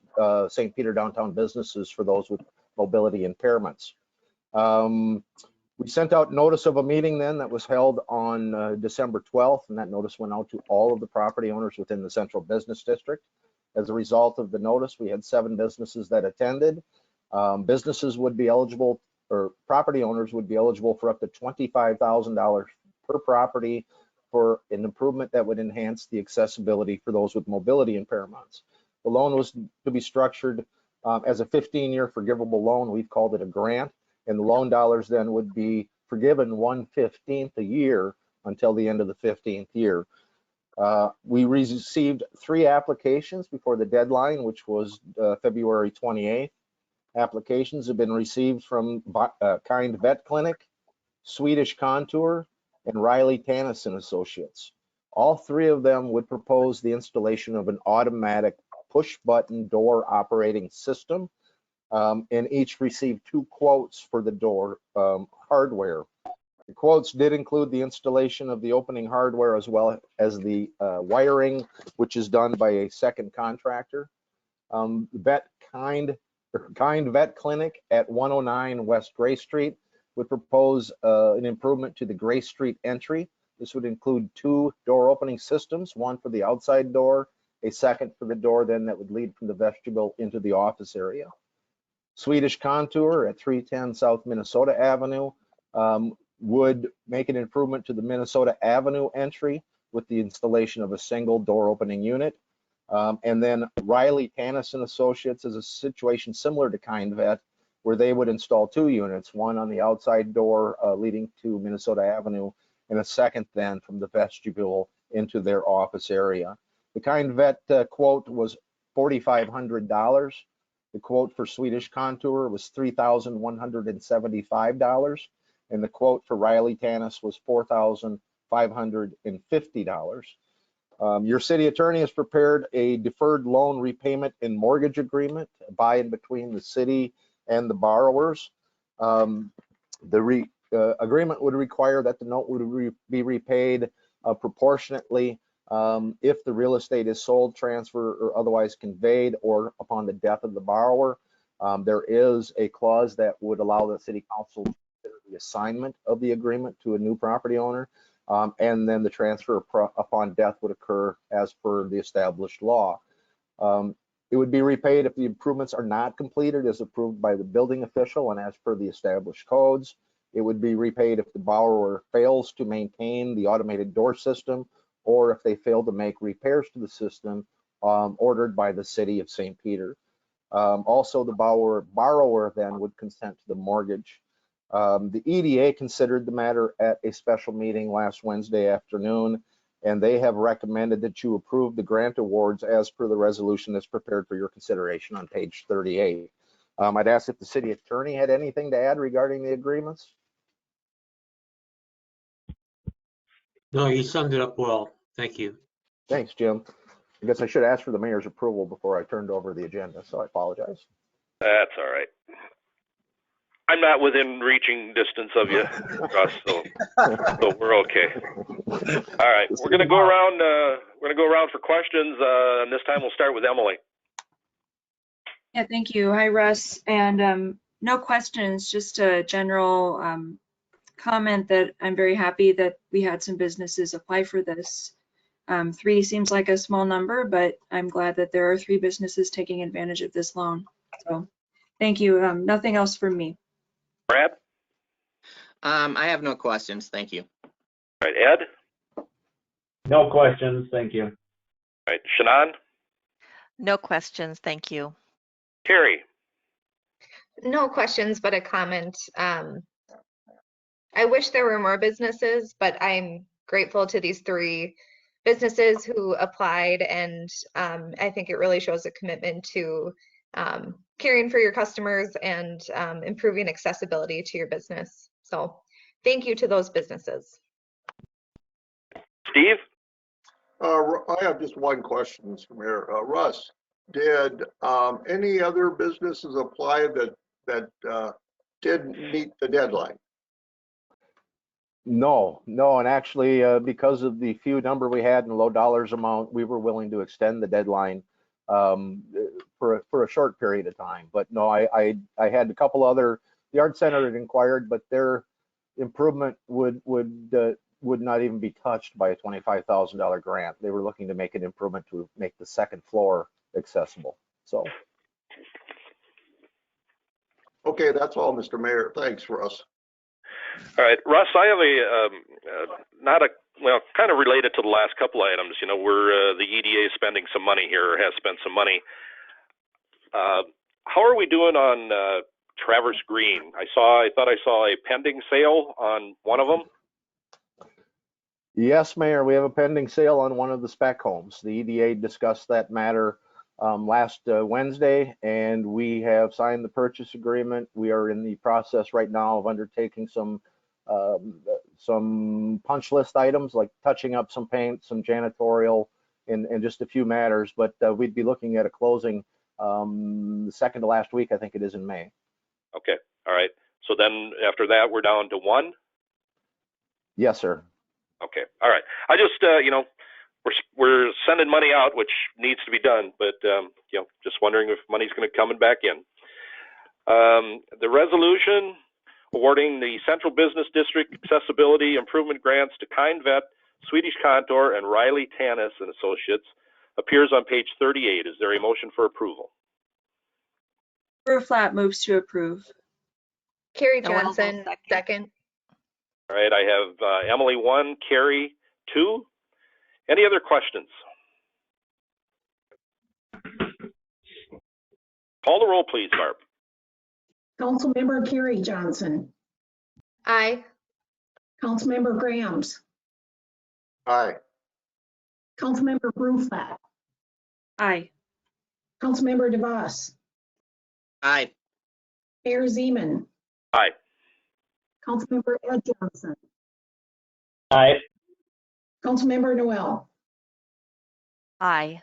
St. Peter downtown businesses for those with mobility impairments. We sent out notice of a meeting then that was held on December 12th, and that notice went out to all of the property owners within the central business district. As a result of the notice, we had 7 businesses that attended. Businesses would be eligible, or property owners would be eligible for up to $25,000 per property for an improvement that would enhance the accessibility for those with mobility impairments. The loan was to be structured as a 15-year forgivable loan. We've called it a grant, and the loan dollars then would be forgiven 1/15 a year until the end of the 15th year. We received 3 applications before the deadline, which was February 28th. Applications have been received from Kind Vet Clinic, Swedish Contour, and Riley Tannis Associates. All 3 of them would propose the installation of an automatic push-button door operating system, and each received 2 quotes for the door hardware. The quotes did include the installation of the opening hardware as well as the wiring, which is done by a second contractor. Kind Vet Clinic at 109 West Gray Street would propose an improvement to the Gray Street entry. This would include 2 door opening systems, one for the outside door, a second for the door then that would lead from the vestibule into the office area. Swedish Contour at 310 South Minnesota Avenue would make an improvement to the Minnesota Avenue entry with the installation of a single door opening unit. And then Riley Tannis Associates is a situation similar to Kind Vet, where they would install 2 units, one on the outside door leading to Minnesota Avenue, and a second then from the vestibule into their office area. The Kind Vet quote was $4,500. The quote for Swedish Contour was $3,175, and the quote for Riley Tannis was $4,550. Your city attorney has prepared a deferred loan repayment and mortgage agreement by and between the city and the borrowers. The agreement would require that the note would be repaid proportionately if the real estate is sold, transferred, or otherwise conveyed, or upon the death of the borrower. There is a clause that would allow the city council to consider the assignment of the agreement to a new property owner. And then the transfer upon death would occur as per the established law. It would be repaid if the improvements are not completed as approved by the building official and as per the established codes. It would be repaid if the borrower fails to maintain the automated door system or if they fail to make repairs to the system ordered by the city of St. Peter. Also, the borrower then would consent to the mortgage. The EDA considered the matter at a special meeting last Wednesday afternoon, and they have recommended that you approve the grant awards as per the resolution that's prepared for your consideration on page 38. I'd ask if the city attorney had anything to add regarding the agreements. No, you summed it up well. Thank you. Thanks, Jim. I guess I should ask for the mayor's approval before I turned over the agenda, so I apologize. That's all right. I'm not within reaching distance of you, Russ, so we're okay. All right, we're gonna go around. We're gonna go around for questions, and this time we'll start with Emily. Yeah, thank you. Hi, Russ. And no questions, just a general comment that I'm very happy that we had some businesses apply for this. 3 seems like a small number, but I'm glad that there are 3 businesses taking advantage of this loan. So thank you. Nothing else from me. Brad? I have no questions. Thank you. All right, Ed? No questions, thank you. All right, Shannon? No questions, thank you. Carrie? No questions, but a comment. I wish there were more businesses, but I'm grateful to these 3 businesses who applied, and I think it really shows a commitment to caring for your customers and improving accessibility to your business. So thank you to those businesses. Steve? I have just one question, Mr. Mayor. Russ, did any other businesses apply that didn't meet the deadline? No, and actually, because of the few number we had in low dollars amount, we were willing to extend the deadline for a short period of time. But no, I had a couple other, the Art Center had inquired, but their improvement would not even be touched by a $25,000 grant. They were looking to make an improvement to make the 2nd floor accessible. So. Okay, that's all, Mr. Mayor. Thanks, Russ. All right, Russ, I have kind of related to the last couple items. You know, we're the EDA is spending some money here, or has spent some money. How are we doing on Traverse Green? I thought I saw a pending sale on one of them. Yes, Mayor, we have a pending sale on one of the spec homes. The EDA discussed that matter last Wednesday, and we have signed the purchase agreement. We are in the process right now of undertaking some punch list items like touching up some paint, some janitorial, and just a few matters. But we'd be looking at a closing the 2nd to last week, I think it is, in May. Okay, all right. So then after that, we're down to 1? Yes, sir. Okay, all right. I just, we're sending money out, which needs to be done, but just wondering if money's going to come back in. The resolution awarding the Central Business District Accessibility Improvement Grants to KindVet, Swedish Contour, and Riley Tanis and Associates appears on page 38. Is there a motion for approval? Flat moves to approve. Carrie Noel, Johnson, second. All right, I have Emily 1, Carrie 2. Any other questions? Call the roll, please, Barb. Councilmember Carrie Johnson, Aye. Councilmember Grams, Aye. Councilmember Bruflat, Aye. Councilmember DeVos, Aye. Mayor Zeman, Aye. Councilmember Ed Johnson, Aye. Councilmember Noel. Aye.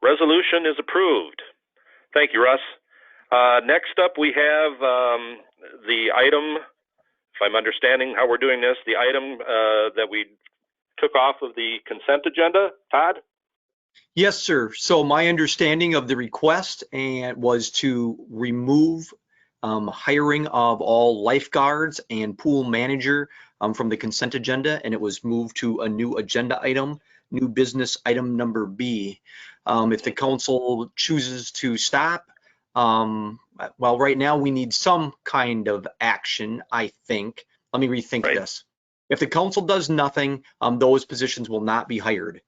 Resolution is approved. Thank you, Russ. Next up, we have the item, if I'm understanding how we're doing this, the item that we took off of the consent agenda. Todd? Yes, sir. So my understanding of the request was to remove hiring of all lifeguards and pool manager from the consent agenda, and it was moved to a new agenda item, new business item number B. If the council chooses to stop, well, right now we need some kind of action, I think. Let me rethink this. If the council does nothing, those positions will not be hired.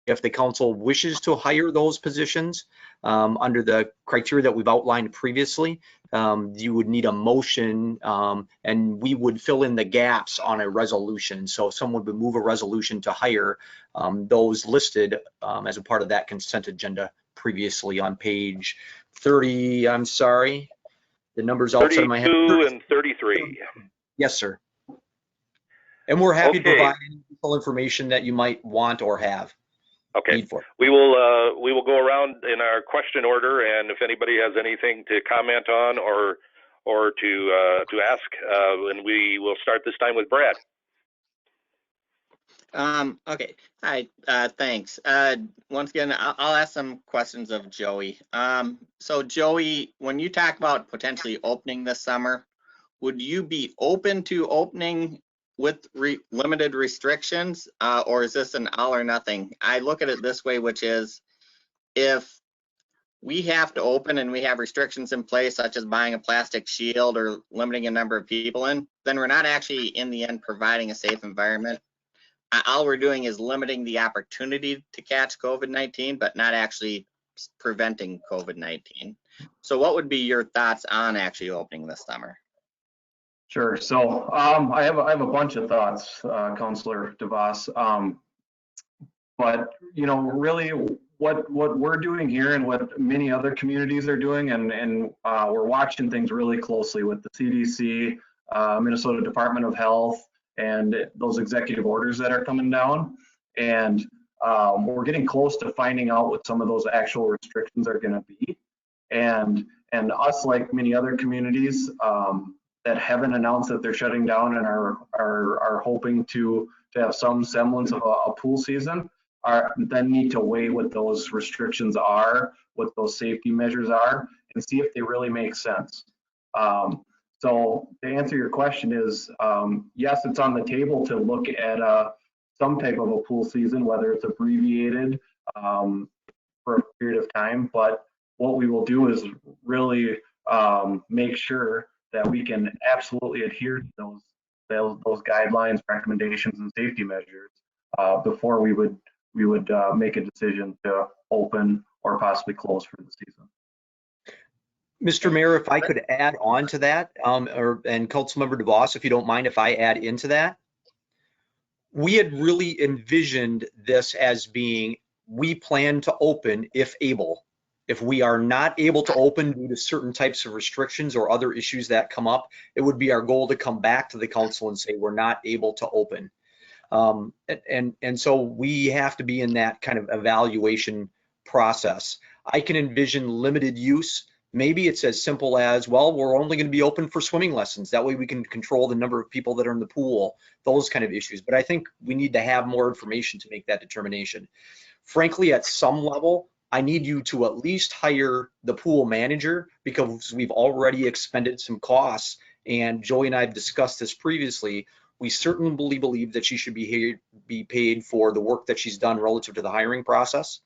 If the council wishes to hire those positions under the criteria that we've outlined previously, you would need a motion and we would fill in the gaps on a resolution. So someone would move a resolution to hire those listed as a part of that consent agenda previously on page 30, I'm sorry. The numbers outside of my head. 32 and 33. Yes, sir. And we're happy to Okay. provide any additional information that you might want or have. Okay, we will go around in our question order, and if anybody has anything to comment on or to ask, and we will start this time with Brad. Okay. Hi. Thanks. Once again, I'll ask some questions of Joey. So Joey, when you talk about potentially opening this summer, would you be open to opening with limited restrictions, or is this an all or nothing? I look at it this way, which is if we have to open and we have restrictions in place, such as buying a plastic shield or limiting a number of people in, then we're not actually in the end providing a safe environment. All we're doing is limiting the opportunity to catch COVID-19, but not actually preventing COVID-19. So what would be your thoughts on actually opening this summer? Sure. So I have a bunch of thoughts, Councilor DeVos. But you know, really, what we're doing here and what many other communities are doing, and we're watching things really closely with the CDC, Minnesota Department of Health, and those executive orders that are coming down. And we're getting close to finding out what some of those actual restrictions are going to be. And us, like many other communities that haven't announced that they're shutting down and are hoping to have some semblance of a pool season, then need to weigh what those restrictions are, what those safety measures are, and see if they really make sense. So to answer your question is, yes, it's on the table to look at some type of a pool season, whether it's abbreviated for a period of time. But what we will do is really make sure that we can absolutely adhere to those guidelines, recommendations, and safety measures before we would make a decision to open or possibly close for the season. Mr. Mayor, if I could add on to that, and Councilmember DeVos, if you don't mind if I add into that. We had really envisioned this as being, we plan to open if able. If we are not able to open due to certain types of restrictions or other issues that come up, it would be our goal to come back to the council and say, we're not able to open. And so we have to be in that kind of evaluation process. I can envision limited use. Maybe it's as simple as, well, we're only going to be open for swimming lessons. That way we can control the number of people that are in the pool, those kind of issues. But I think we need to have more information to make that determination. Frankly, at some level, I need you to at least hire the pool manager, because we've already expended some costs. And Joey and I have discussed this previously. We certainly believe that she should be paid for the work that she's done relative to the hiring process.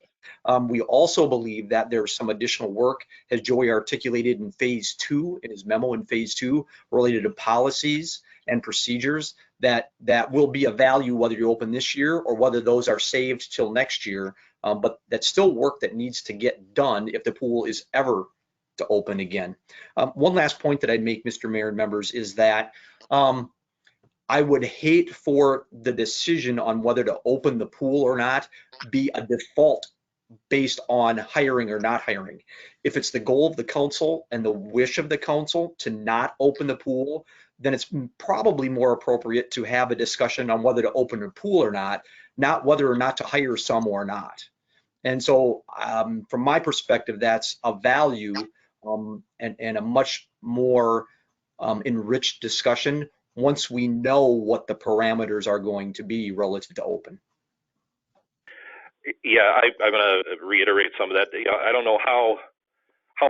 We also believe that there's some additional work, as Joey articulated in phase 2, in his memo in phase 2, related to policies and procedures that will be of value whether you open this year or whether those are saved till next year. But that's still work that needs to get done if the pool is ever to open again. One last point that I'd make, Mr. Mayor and members, is that I would hate for the decision on whether to open the pool or not be a default based on hiring or not hiring. If it's the goal of the council and the wish of the council to not open the pool, then it's probably more appropriate to have a discussion on whether to open a pool or not whether or not to hire some or not. And so from my perspective, that's a value and a much more enriched discussion once we know what the parameters are going to be relative to open. Yeah, I'm going to reiterate some of that. You know, I don't know how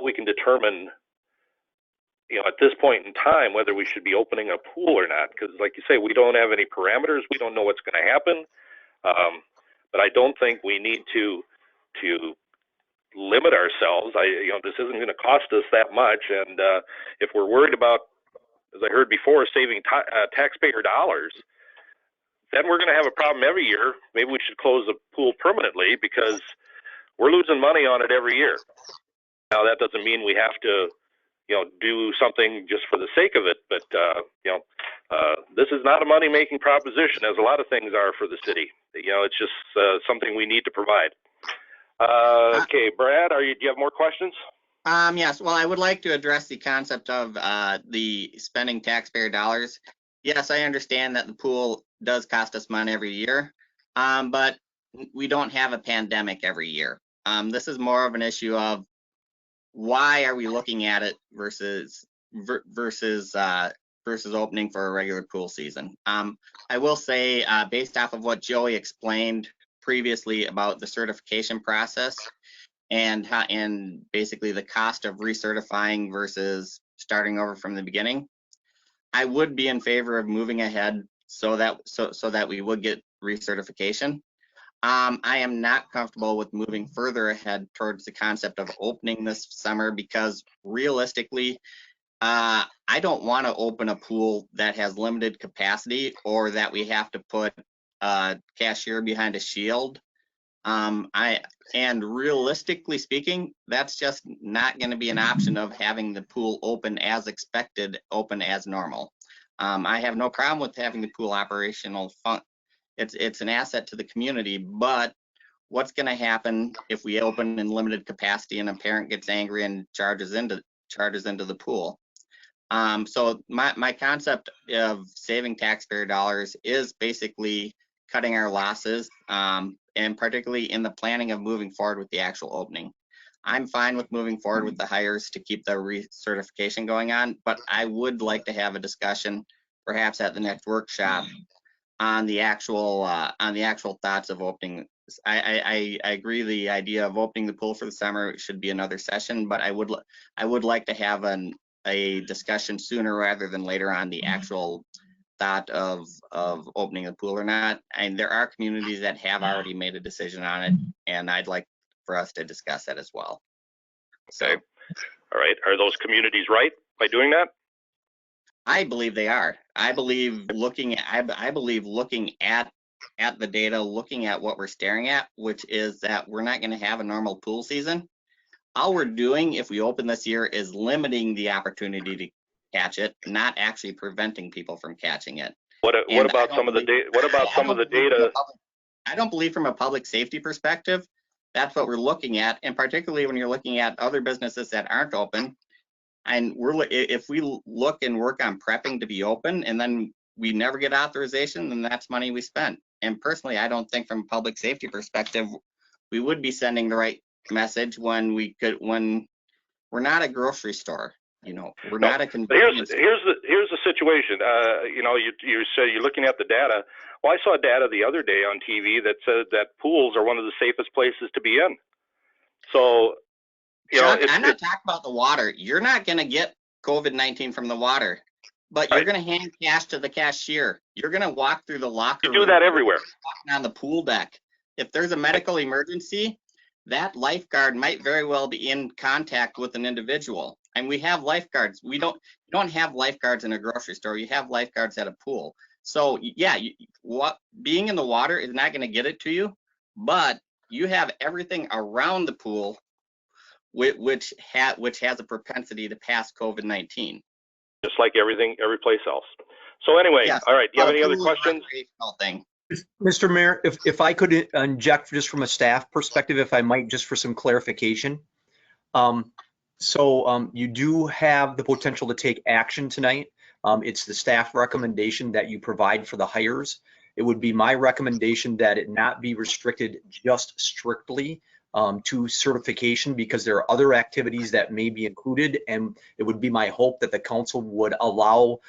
we can determine, you know, at this point in time, whether we should be opening a pool or not. Because like you say, we don't have any parameters. We don't know what's going to happen. But I don't think we need to limit ourselves. You know, this isn't going to cost us that much. And if we're worried about, as I heard before, saving taxpayer dollars, then we're going to have a problem every year. Maybe we should close the pool permanently because we're losing money on it every year. Now, that doesn't mean we have to, you know, do something just for the sake of it. But, you know, this is not a money-making proposition, as a lot of things are for the city. You know, it's just something we need to provide. Okay, Brad, do you have more questions? Yes, well, I would like to address the concept of the spending taxpayer dollars. Yes, I understand that the pool does cost us money every year, but we don't have a pandemic every year. This is more of an issue of why are we looking at it versus opening for a regular pool season. I will say, based off of what Joey explained previously about the certification process and basically the cost of recertifying versus starting over from the beginning, I would be in favor of moving ahead so that we would get recertification. I am not comfortable with moving further ahead towards the concept of opening this summer because realistically, I don't want to open a pool that has limited capacity or that we have to put a cashier behind a shield. And realistically speaking, that's just not going to be an option of having the pool open as expected, open as normal. I have no problem with having the pool operational. It's an asset to the community, but what's going to happen if we open in limited capacity and a parent gets angry and charges into the pool? So my concept of saving taxpayer dollars is basically cutting our losses, and particularly in the planning of moving forward with the actual opening. I'm fine with moving forward with the hires to keep the recertification going on, but I would like to have a discussion, perhaps at the next workshop, on the actual thoughts of opening. I agree the idea of opening the pool for the summer should be another session, but I would like to have a discussion sooner rather than later on the actual thought of opening the pool or not. And there are communities that have already made a decision on it, and I'd like for us to discuss that as well. Okay. All right. Are those communities right by doing that? I believe they are. I believe looking at the data, looking at what we're staring at, which is that we're not going to have a normal pool season. All we're doing if we open this year is limiting the opportunity to catch it, not actually preventing people from catching it. What about some of the data? I don't believe from a public safety perspective, that's what we're looking at. And particularly when you're looking at other businesses that aren't open, and if we look and work on prepping to be open and then we never get authorization, then that's money we spent. And personally, I don't think from a public safety perspective, we would be sending the right message when we're not a grocery store. You know, we're not a convenience. Here's the situation. You know, you say you're looking at the data. Well, I saw data the other day on TV that said that pools are one of the safest places to be in. So, you Chuck, know, I'm not talking about the water. You're not going to get COVID-19 from the water, but you're going to hand cash to the cashier. You're going to walk through the locker room. You do that everywhere. Walking on the pool deck. If there's a medical emergency, that lifeguard might very well be in contact with an individual. And we have lifeguards. You don't have lifeguards in a grocery store. You have lifeguards at a pool. So yeah, being in the water is not going to get it to you, but you have everything around the pool which has a propensity to pass COVID-19. Just like every place else. So anyway, yes. All right. Do you have any other questions? Thing. Mr. Mayor, if I could inject just from a staff perspective, if I might, just for some clarification. So you do have the potential to take action tonight. It's the staff recommendation that you provide for the hires. It would be my recommendation that it not be restricted just strictly to certification, because there are other activities that may be included, and it would be my hope that the council would allow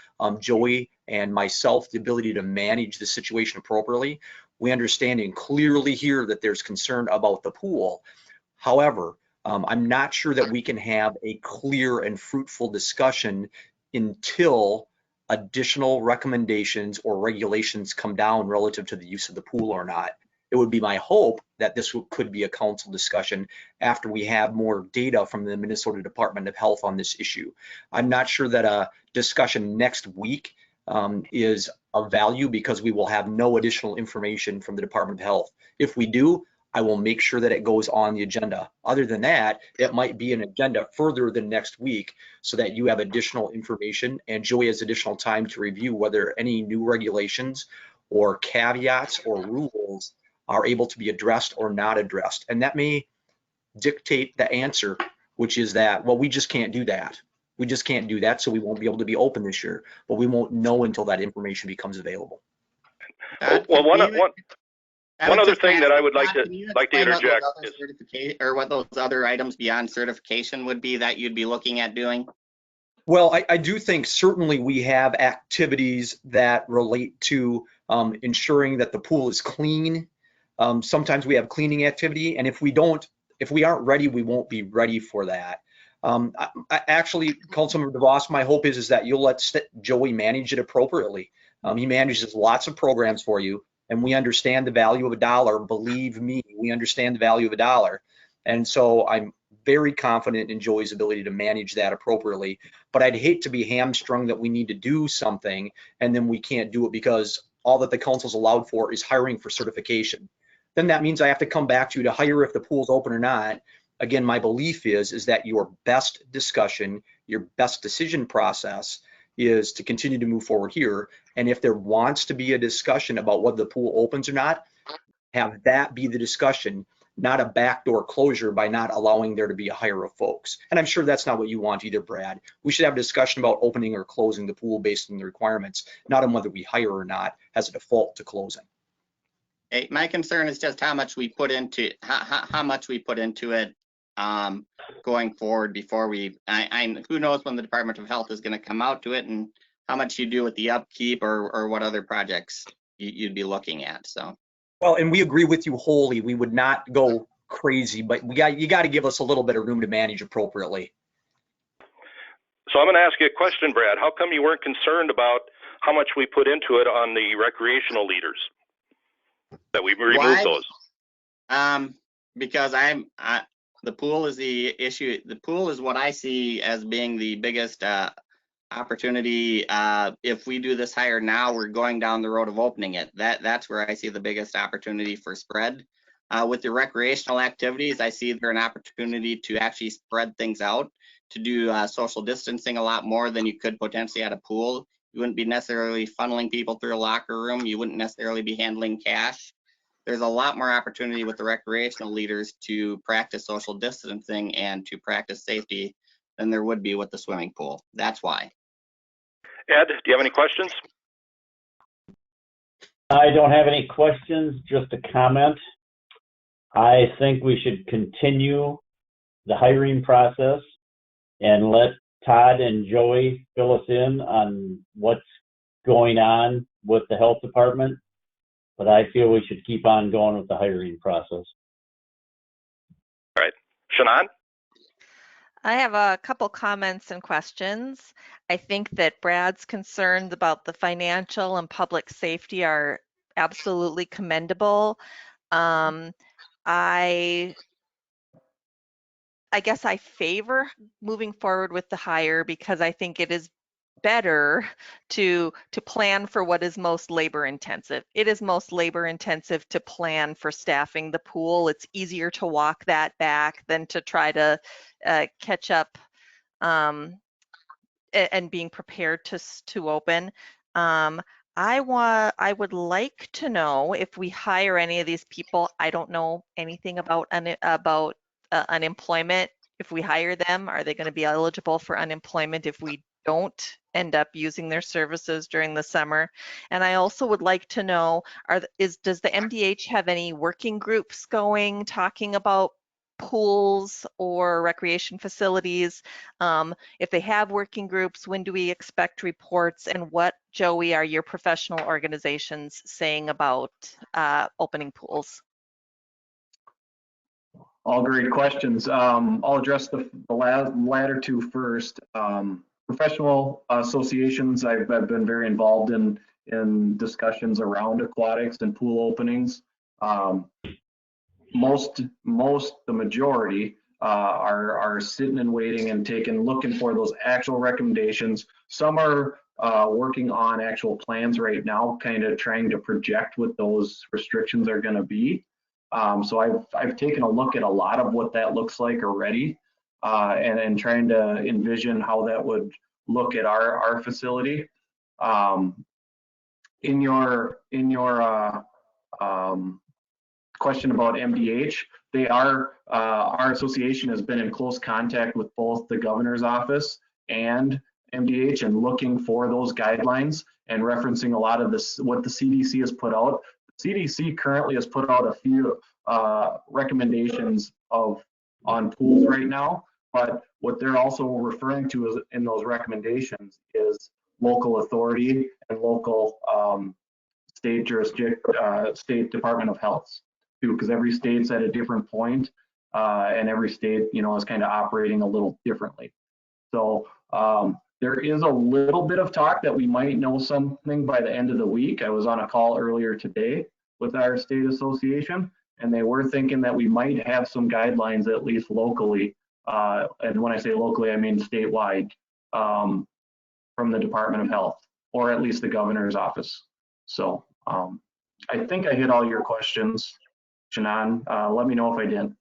Joey and myself the ability to manage the situation appropriately. We understand and clearly hear that there's concern about the pool. However, I'm not sure that we can have a clear and fruitful discussion until additional recommendations or regulations come down relative to the use of the pool or not. It would be my hope that this could be a council discussion after we have more data from the Minnesota Department of Health on this issue. I'm not sure that a discussion next week is of value because we will have no additional information from the Department of Health. If we do, I will make sure that it goes on the agenda. Other than that, it might be an agenda further than next week so that you have additional information and Joey has additional time to review whether any new regulations or caveats or rules are able to be addressed or not addressed. And that may dictate the answer, which is that, well, we just can't do that. We just can't do that, so we won't be able to be open this year, but we won't know until that information becomes available. Well, one other thing that I would like to interject is, or what those other items beyond certification would be that you'd be looking at doing. Well, I do think certainly we have activities that relate to ensuring that the pool is clean. Sometimes we have cleaning activity, and if we aren't ready, we won't be ready for that. Actually, Councilmember DeVos, my hope is that you'll let Joey manage it appropriately. He manages lots of programs for you, and we understand the value of a dollar. Believe me, we understand the value of a dollar. And so I'm very confident in Joey's ability to manage that appropriately. But I'd hate to be hamstrung that we need to do something and then we can't do it because all that the council's allowed for is hiring for certification. Then that means I have to come back to you to hire if the pool's open or not. Again, my belief is that your best discussion, your best decision process is to continue to move forward here. And if there wants to be a discussion about whether the pool opens or not, have that be the discussion, not a backdoor closure by not allowing there to be a hire of folks. And I'm sure that's not what you want either, Brad. We should have a discussion about opening or closing the pool based on the requirements, not on whether we hire or not as a default to closing. Hey, my concern is just how much we put into it going forward before who knows when the Department of Health is going to come out to it and how much you do with the upkeep or what other projects you'd be looking at. So. Well, and we agree with you wholly. We would not go crazy, but you got to give us a little bit of room to manage appropriately. So I'm going to ask you a question, Brad. How come you weren't concerned about how much we put into it on the recreational leaders? That we remove those? Because the pool is the issue. The pool is what I see as being the biggest opportunity. If we do this hire now, we're going down the road of opening it. That's where I see the biggest opportunity for spread. With the recreational activities, I see there an opportunity to actually spread things out, to do social distancing a lot more than you could potentially at a pool. You wouldn't be necessarily funneling people through a locker room. You wouldn't necessarily be handling cash. There's a lot more opportunity with the recreational leaders to practice social distancing and to practice safety than there would be with the swimming pool. That's why. Ed, do you have any questions? I don't have any questions, just a comment. I think we should continue the hiring process and let Todd and Joey fill us in on what's going on with the health department. But I feel we should keep on going with the hiring process. All right. Shannon? I have a couple comments and questions. I think that Brad's concerns about the financial and public safety are absolutely commendable. I guess I favor moving forward with the hire because I think it is better to plan for what is most labor intensive. It is most labor intensive to plan for staffing the pool. It's easier to walk that back than to try to catch up and being prepared to open. I would like to know if we hire any of these people. I don't know anything about unemployment. If we hire them, are they going to be eligible for unemployment if we don't end up using their services during the summer? And I also would like to know, does the MDH have any working groups going, talking about pools or recreation facilities? If they have working groups, when do we expect reports? And what, Joey, are your professional organizations saying about opening pools? All great questions. I'll address the latter two first. Professional associations, I've been very involved in discussions around aquatics and pool openings. The majority are sitting and waiting and looking for those actual recommendations. Some are working on actual plans right now, kind of trying to project what those restrictions are going to be. So I've taken a look at a lot of what that looks like already, and trying to envision how that would look at our facility. In your question about MDH, our association has been in close contact with both the governor's office and MDH and looking for those guidelines and referencing a lot of this, what the CDC has put out. CDC currently has put out a few recommendations on pools right now, but what they're also referring to is, in those recommendations, is local authority and local state Department of Health too, because every state's at a different point, and every state, is kind of operating a little differently. So there is a little bit of talk that we might know something by the end of the week. I was on a call earlier today with our state association, and they were thinking that we might have some guidelines, at least locally. And when I say locally, I mean statewide, from the Department of Health, or at least the governor's office. So I think I hit all your questions, Shannon. Let me know if I didn't.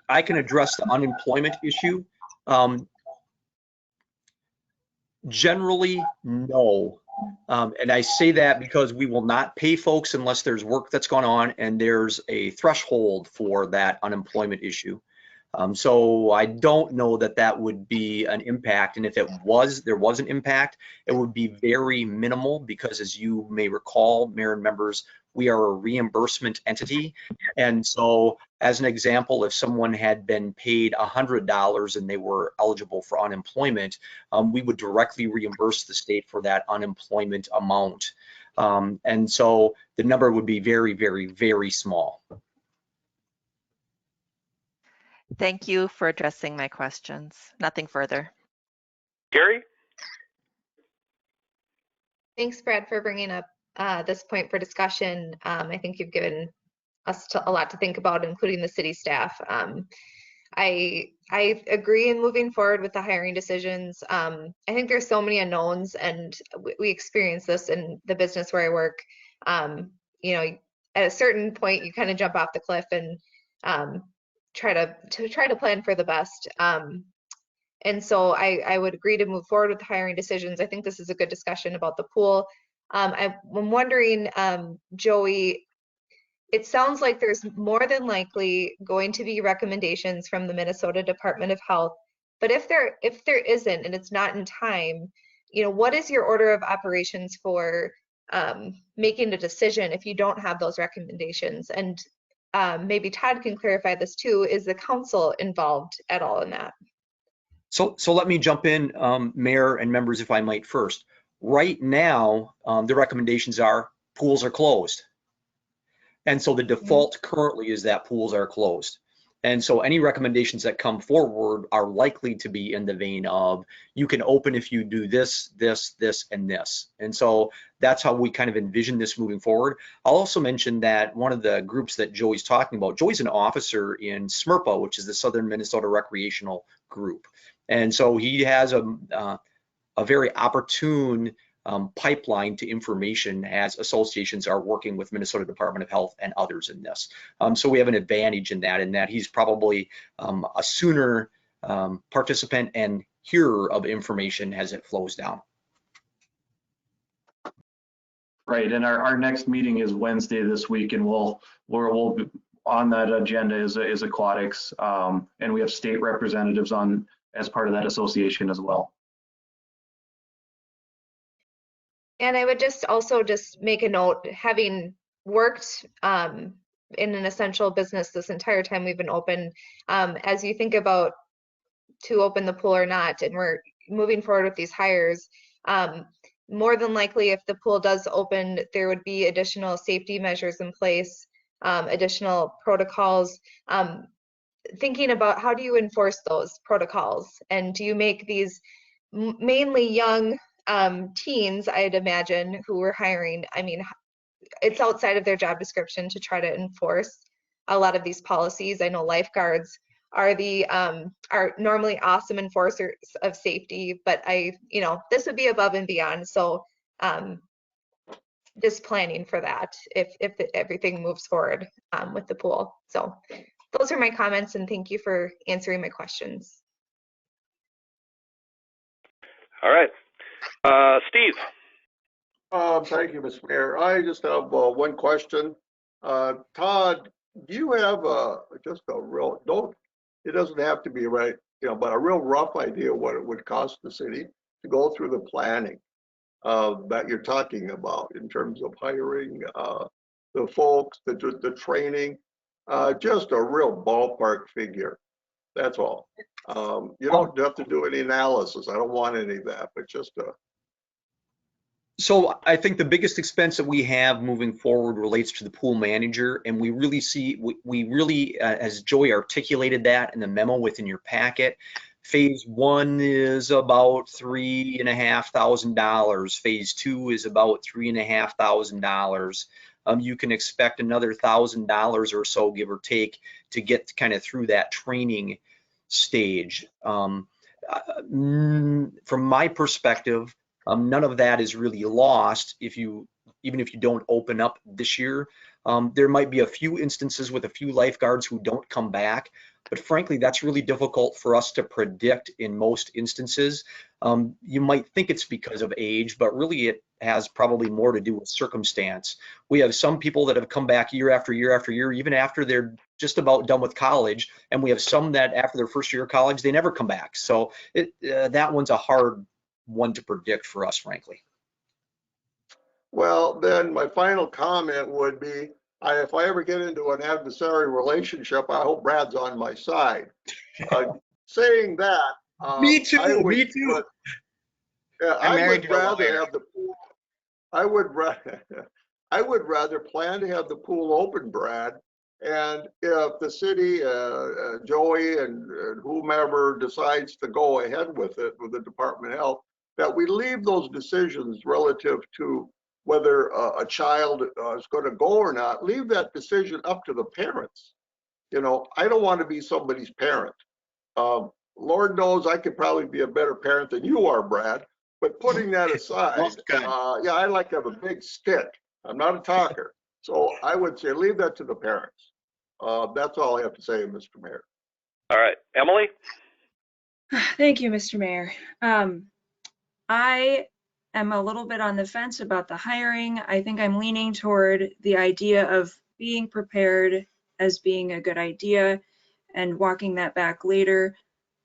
I can address the unemployment issue. Generally, no. And I say that because we will not pay folks unless there's work that's gone on and there's a threshold for that unemployment issue. So I don't know that that would be an impact. And if there was an impact, it would be very minimal because, as you may recall, Mayor and members, we are a reimbursement entity. And so as an example, if someone had been paid $100 and they were eligible for unemployment, we would directly reimburse the state for that unemployment amount. And so the number would be very, very, very small. Thank you for addressing my questions. Nothing further. Gary? Thanks, Brad, for bringing up this point for discussion. I think you've given us a lot to think about, including the city staff. I agree in moving forward with the hiring decisions. I think there's so many unknowns, and we experience this in the business where I work. At a certain point, you kind of jump off the cliff and try to plan for the best. And so I would agree to move forward with the hiring decisions. I think this is a good discussion about the pool. I'm wondering, Joey, it sounds like there's more than likely going to be recommendations from the Minnesota Department of Health, but if there isn't and it's not in time, what is your order of operations for making a decision if you don't have those recommendations? And maybe Todd can clarify this too. Is the council involved at all in that? So let me jump in, Mayor and members, if I might first. Right now, the recommendations are pools are closed. And so the default currently is that pools are closed. And so any recommendations that come forward are likely to be in the vein of, you can open if you do this, this, this, and this. And so that's how we kind of envision this moving forward. I'll also mention that one of the groups that Joey's talking about, Joey's an officer in SMERPA, which is the Southern Minnesota Recreational Group. And so he has a very opportune pipeline to information as associations are working with Minnesota Department of Health and others in this. So we have an advantage in that he's probably a sooner participant and hearer of information as it flows down. Right, and our next meeting is Wednesday this week, and we'll be on that agenda is aquatics, and we have state representatives on as part of that association as well. And I would also make a note, having worked in an essential business this entire time we've been open. As you think about to open the pool or not, and we're moving forward with these hires, more than likely, if the pool does open, there would be additional safety measures in place, additional protocols. Thinking about how do you enforce those protocols, and do you make these mainly young teens, I'd imagine, who we're hiring? I mean, it's outside of their job description to try to enforce a lot of these policies. I know lifeguards are normally awesome enforcers of safety, but this would be above and beyond. So just planning for that if everything moves forward with the pool. So those are my comments, and thank you for answering my questions. All right. Steve. Thank you, Mr. Mayor. I just have one question. Todd, do you have just a real, it doesn't have to be right, but a real rough idea what it would cost the city to go through the planning that you're talking about in terms of hiring the folks, the training, just a real ballpark figure. That's all. You don't have to do any analysis. I don't want any of that, but just So I think the biggest expense that we have moving forward relates to the pool manager, and we really, as Joey articulated that in the memo within your packet, phase 1 is about $3,500. Phase 2 is about $3,500. You can expect another $1,000 or so, give or take, to get kind of through that training stage. From my perspective, none of that is really lost even if you don't open up this year. There might be a few instances with a few lifeguards who don't come back, but frankly, that's really difficult for us to predict in most instances. You might think it's because of age, but really it has probably more to do with circumstance. We have some people that have come back year after year after year, even after they're just about done with college, and we have some that after their first year of college, they never come back. So that one's a hard one to predict for us, frankly. well, then my final comment would be, if I ever get into an adversarial relationship, I hope Brad's on my side. Saying that, Me too. I would, Me too. Yeah, I'm I married would to a rather lawyer. have the pool. I would rather plan to have the pool open, Brad. And if the city, Joey and whomever decides to go ahead with it with the Department of Health, that we leave those decisions relative to whether a child is going to go or not, leave that decision up to the parents. I don't want to be somebody's parent. Lord knows I could probably be a better parent than you are, Brad. But putting that aside, yeah, I like to have a big stick. I'm not a talker. So I would say leave that to the parents. That's all I have to say, Mr. Mayor. All right. Emily? Thank you, Mr. Mayor. I am a little bit on the fence about the hiring. I think I'm leaning toward the idea of being prepared as being a good idea and walking that back later.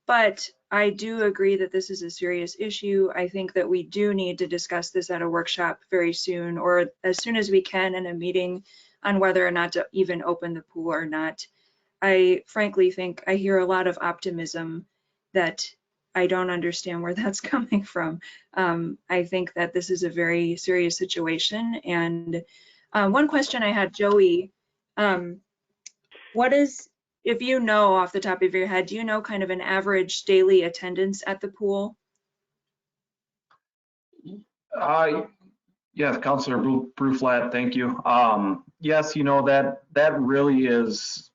But I do agree that this is a serious issue. I think that we do need to discuss this at a workshop very soon, or as soon as we can in a meeting, on whether or not to even open the pool or not. I frankly think I hear a lot of optimism that I don't understand where that's coming from. I think that this is a very serious situation. And one question I had, Joey, what is, if you know off the top of your head, do you know kind of an average daily attendance at the pool? Yes, Councilor Bruflat, thank you. Yes, that really is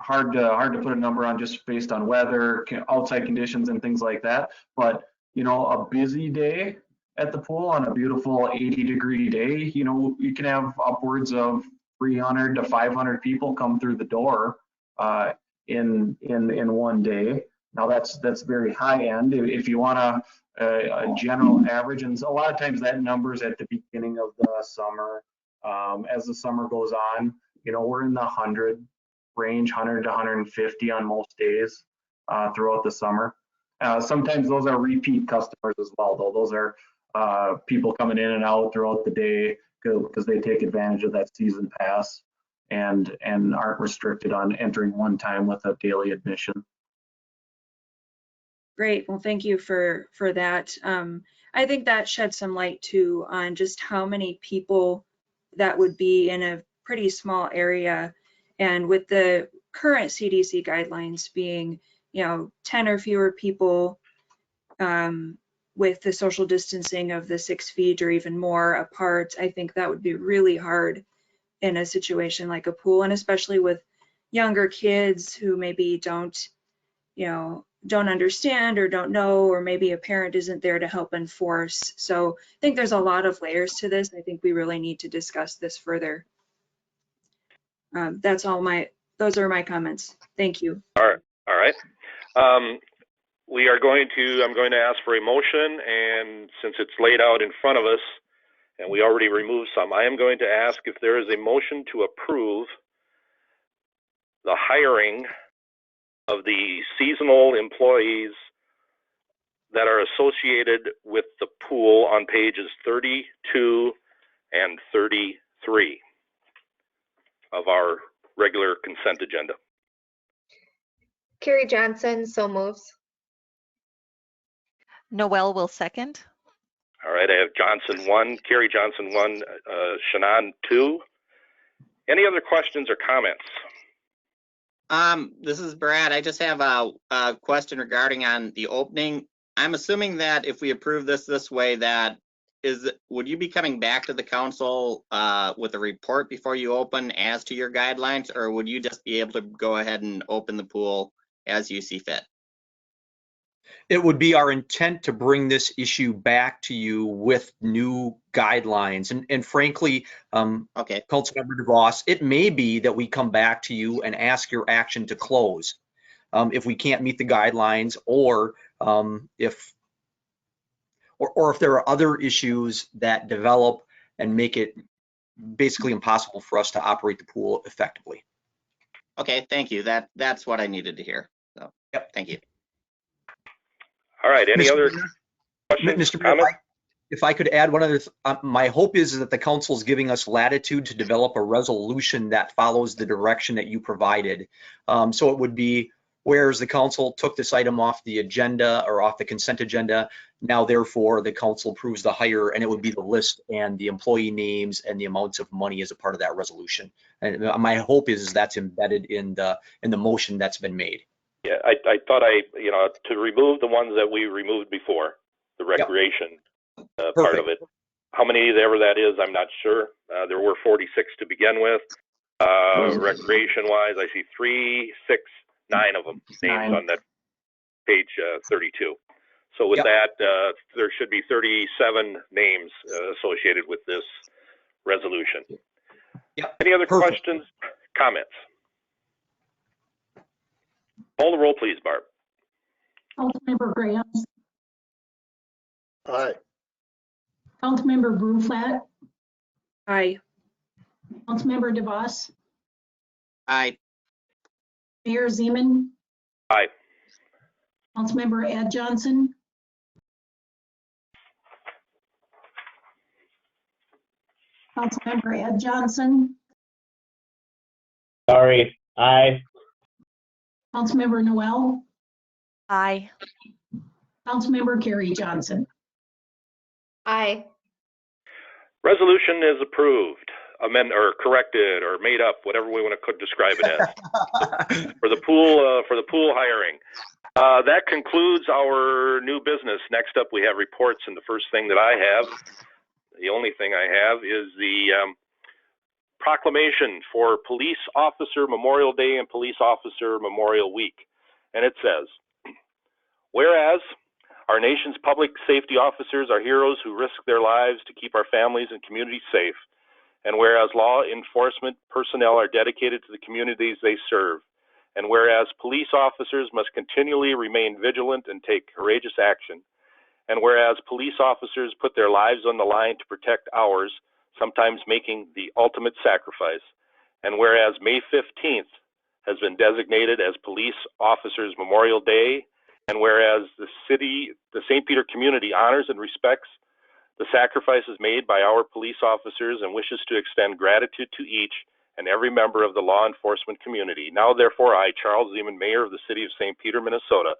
hard to put a number on just based on weather, outside conditions and things like that. But, a busy day at the pool on a beautiful 80-degree day, you can have upwards of 300 to 500 people come through the door in one day. Now that's very high end. If you want a general average, and a lot of times that number's at the beginning of the summer. As the summer goes on, we're in the 100 range, 100 to 150 on most days throughout the summer. Sometimes those are repeat customers as well, though. Those are people coming in and out throughout the day because they take advantage of that season pass. and aren't restricted on entering one time with a daily admission. Great. Well, thank you for that. I think that sheds some light too on just how many people that would be in a pretty small area. And with the current CDC guidelines being, 10 or fewer people with the social distancing of the 6 feet or even more apart, I think that would be really hard in a situation like a pool, and especially with younger kids who maybe don't understand or don't know, or maybe a parent isn't there to help enforce. So I think there's a lot of layers to this. I think we really need to discuss this further. Those are my comments. Thank you. All right. I'm going to ask for a motion, and since it's laid out in front of us and we already removed some, I am going to ask if there is a motion to approve the hiring of the seasonal employees that are associated with the pool on pages 32 and 33 of our regular consent agenda. Carrie Johnson, so moves. Noel will second. All right, I have Johnson 1, Carrie Johnson 1, Shannon 2. Any other questions or comments? This is Brad. I just have a question regarding on the opening. I'm assuming that if we approve this way, would you be coming back to the council with a report before you open as to your guidelines, or would you just be able to go ahead and open the pool as you see fit? It would be our intent to bring this issue back to you with new guidelines. And frankly, Okay. Councilmember DeVos, it may be that we come back to you and ask your action to close if we can't meet the guidelines, or if there are other issues that develop and make it basically impossible for us to operate the pool effectively. Okay, thank you. That's what I needed to hear. So, yep. Thank you. All right, any other questions, Mr. Mayor, if I could add one other, my hope is that the council is giving us latitude to develop a resolution that follows the direction that you provided. So it would be, whereas the council took this item off the agenda or off the consent agenda, now therefore the council approves the hire, and it would be the list and the employee names and the amounts of money as a part of that resolution. And my hope is that's embedded in the motion that's been made. Yeah, I thought to remove the ones that we removed before, the recreation part of it. How many ever that is, I'm not sure. There were 46 to begin with. Recreation-wise, I see 3, 6, 9 of them names on that page 32. So with that, there should be 37 names associated with this resolution. Any other questions, comments? Call the roll, please, Barb. Councilmember Grahams. Aye. Councilmember Bruflat. Aye. Councilmember DeVos. Aye. Mayor Zeman. Aye. Councilmember Ed Johnson. Councilmember Ed Johnson. Sorry, aye. Councilmember Noel. Aye. Councilmember Carrie Johnson. Aye. Resolution is approved, amended, or corrected, or made up, whatever we want to describe it as, for the pool hiring. That concludes our new business. Next up, we have reports, and the first thing that I have, the only thing I have, is the proclamation for Police Officer Memorial Day and Police Officer Memorial Week. And it says, whereas our nation's public safety officers are heroes who risk their lives to keep our families and communities safe, and whereas law enforcement personnel are dedicated to the communities they serve, and whereas police officers must continually remain vigilant and take courageous action, and whereas police officers put their lives on the line to protect ours, sometimes making the ultimate sacrifice, and whereas May 15th has been designated as Police Officers Memorial Day, and whereas the St. Peter community honors and respects the sacrifices made by our police officers and wishes to extend gratitude to each and every member of the law enforcement community. Now therefore, I, Charles Zeman, Mayor of the City of St. Peter, Minnesota,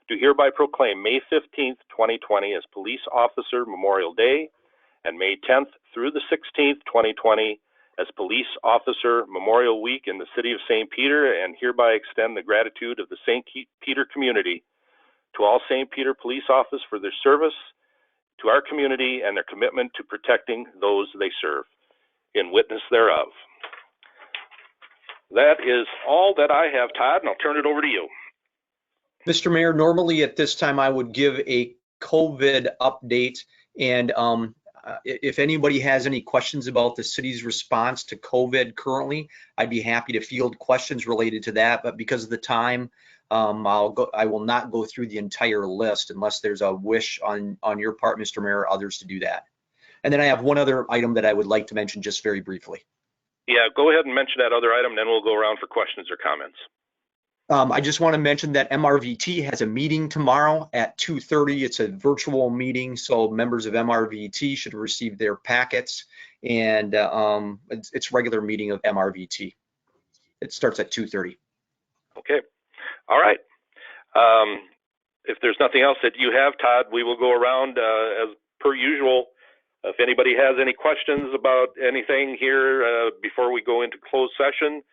do hereby proclaim May 15th, 2020 as Police Officer Memorial Day, and May 10th through the 16th, 2020 as Police Officer Memorial Week in the City of St. Peter, and hereby extend the gratitude of the St. Peter community to all St. Peter Police Officers for their service to our community and their commitment to protecting those they serve. In witness thereof. That is all that I have, Todd, and I'll turn it over to you. Mr. Mayor, normally at this time I would give a COVID update, and if anybody has any questions about the city's response to COVID currently, I'd be happy to field questions related to that. But because of the time, I will not go through the entire list unless there's a wish on your part, Mr. Mayor, or others to do that. And then I have one other item that I would like to mention just very briefly. Yeah, go ahead and mention that other item, then we'll go around for questions or comments. I just want to mention that MRVT has a meeting tomorrow at 2:30. It's a virtual meeting, so members of MRVT should receive their packets, and it's a regular meeting of MRVT. It starts at 2:30. Okay, all right. If there's nothing else that you have, Todd, we will go around as per usual. If anybody has any questions about anything here before we go into closed session,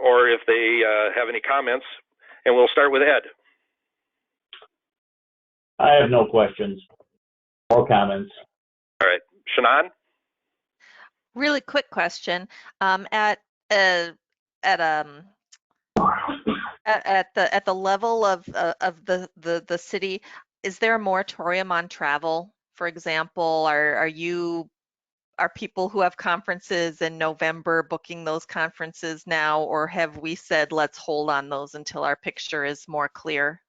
or if they have any comments, and we'll start with Ed. I have no questions or comments. All right, Shannon? Really quick question. At the level of the city, is there a moratorium on travel? For example, are people who have conferences in November booking those conferences now, or have we said let's hold on those until our picture is more clear?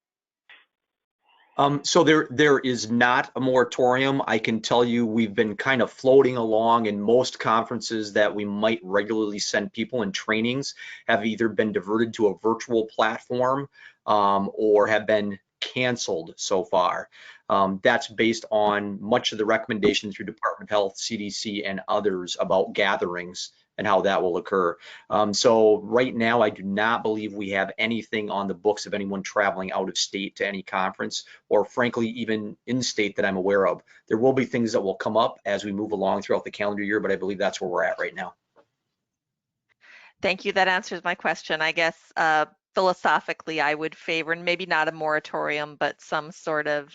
So there is not a moratorium. I can tell you we've been kind of floating along, and most conferences that we might regularly send people in trainings have either been diverted to a virtual platform or have been canceled so far. That's based on much of the recommendations through Department of Health, CDC, and others about gatherings and how that will occur. So right now, I do not believe we have anything on the books of anyone traveling out of state to any conference, or frankly, even in state that I'm aware of. There will be things that will come up as we move along throughout the calendar year, but I believe that's where we're at right now. Thank you. That answers my question. I guess philosophically, I would favor, and maybe not a moratorium, but some sort of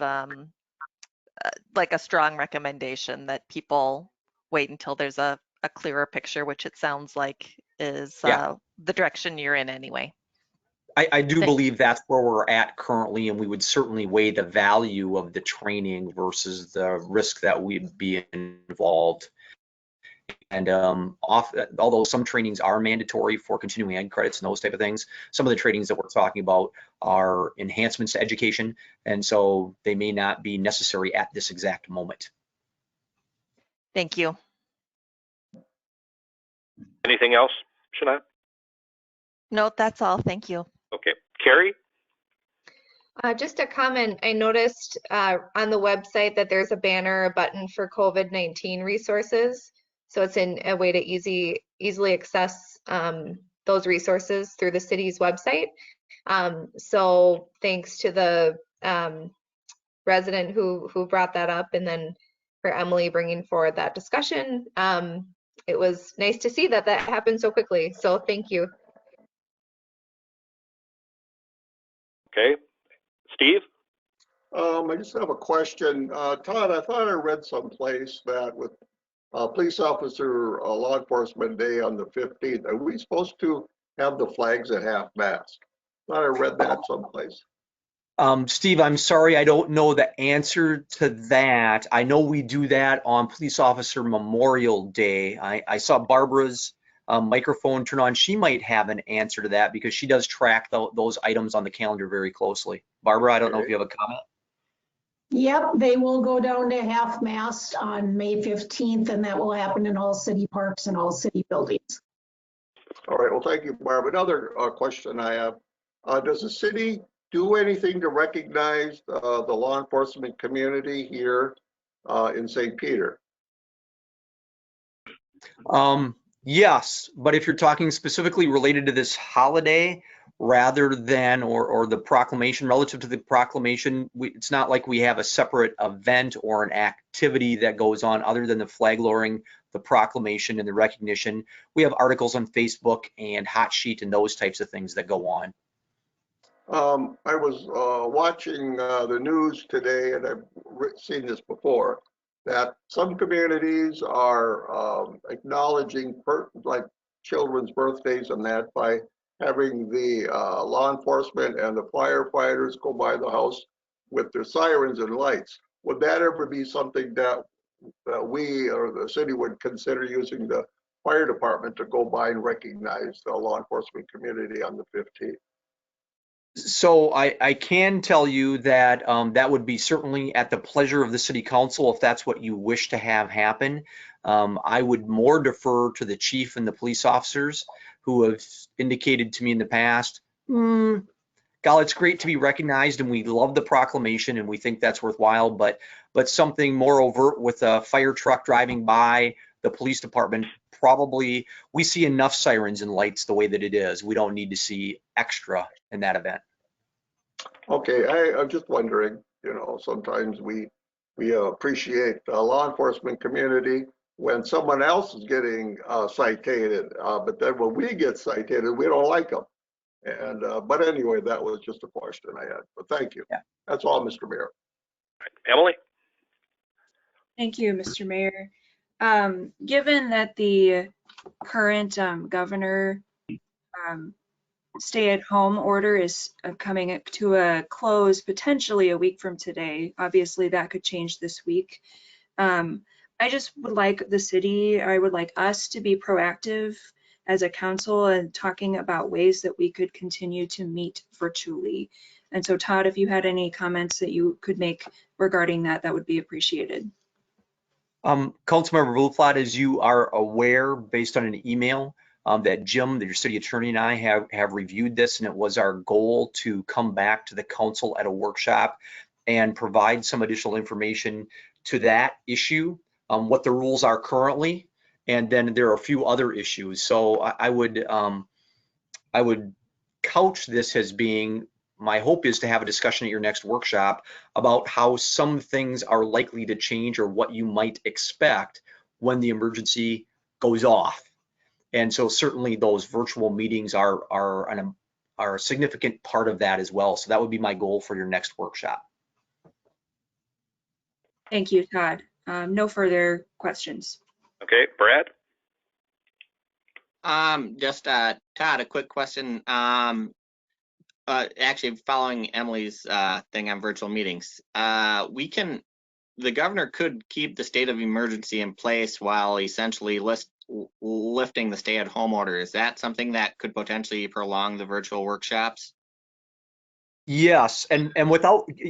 like a strong recommendation that people wait until there's a clearer picture, which it sounds like is the direction you're in anyway. I do believe that's where we're at currently, and we would certainly weigh the value of the training versus the risk that would be involved. And although some trainings are mandatory for continuing ed credits and those type of things, some of the trainings that we're talking about are enhancements to education, and so they may not be necessary at this exact moment. Thank you. Anything else, Shannon? No, that's all. Thank you. Okay, Carrie? Just a comment. I noticed on the website that there's a banner, a button for COVID-19 resources. So it's in a way to easily access those resources through the city's website. So thanks to the resident who brought that up, and then for Emily bringing forward that discussion. It was nice to see that happened so quickly. So thank you. Okay, Steve? I just have a question. Todd, I thought I read someplace that with Police Officer Law Enforcement Day on the 15th, are we supposed to have the flags at half-mast? I thought I read that someplace. Steve, I'm sorry, I don't know the answer to that. I know we do that on Police Officer Memorial Day. I saw Barbara's microphone turn on. She might have an answer to that because she does track those items on the calendar very closely. Barbara, I don't know if you have a comment. Yep, they will go down to half-mast on May 15th, and that will happen in all city parks and all city buildings. All right, well, thank you, Barb. Another question I have, does the city do anything to recognize the law enforcement community here in St. Peter? Yes, but if you're talking specifically related to this holiday rather than, or the proclamation, relative to the proclamation, it's not like we have a separate event or an activity that goes on other than the flag lowering, the proclamation and the recognition. We have articles on Facebook and Hot Sheet and those types of things that go on. I was watching the news today, and I've seen this before, that some communities are acknowledging like children's birthdays and that by having the law enforcement and the firefighters go by the house with their sirens and lights. Would that ever be something that we or the city would consider using the fire department to go by and recognize the law enforcement community on the 15th? So I can tell you that that would be certainly at the pleasure of the city council if that's what you wish to have happen. I would more defer to the chief and the police officers who have indicated to me in the past, God, it's great to be recognized and we love the proclamation and we think that's worthwhile, but something more overt with a fire truck driving by, the police department, probably, we see enough sirens and lights the way that it is. We don't need to see extra in that event. Okay, I'm just wondering, you know, sometimes we appreciate the law enforcement community when someone else is getting cited, but then when we get cited, we don't like them. And but anyway, that was just a question I had. But thank you. Yeah. That's all, Mr. Mayor. Emily? Thank you, Mr. Mayor. Given that the current governor stay-at-home order is coming to a close potentially a week from today, obviously that could change this week. I just would like the city, I would like us to be proactive as a council and talking about ways that we could continue to meet virtually. And so Todd, if you had any comments that you could make regarding that, that would be appreciated. Councilmember Blueflat, as you are aware, based on an email that Jim, your city attorney, and I have reviewed this, and it was our goal to come back to the council at a workshop and provide some additional information to that issue, what the rules are currently, and then there are a few other issues. So I would couch this as being, my hope is to have a discussion at your next workshop about how some things are likely to change or what you might expect when the emergency goes off. And so certainly those virtual meetings are a significant part of that as well. So that would be my goal for your next workshop. Thank you, Todd. No further questions. Okay, Brad? Just Todd, a quick question. Actually, following Emily's thing on virtual meetings, the governor could keep the state of emergency in place while essentially lifting the stay-at-home order. Is that something that could potentially prolong the virtual workshops? Yes, and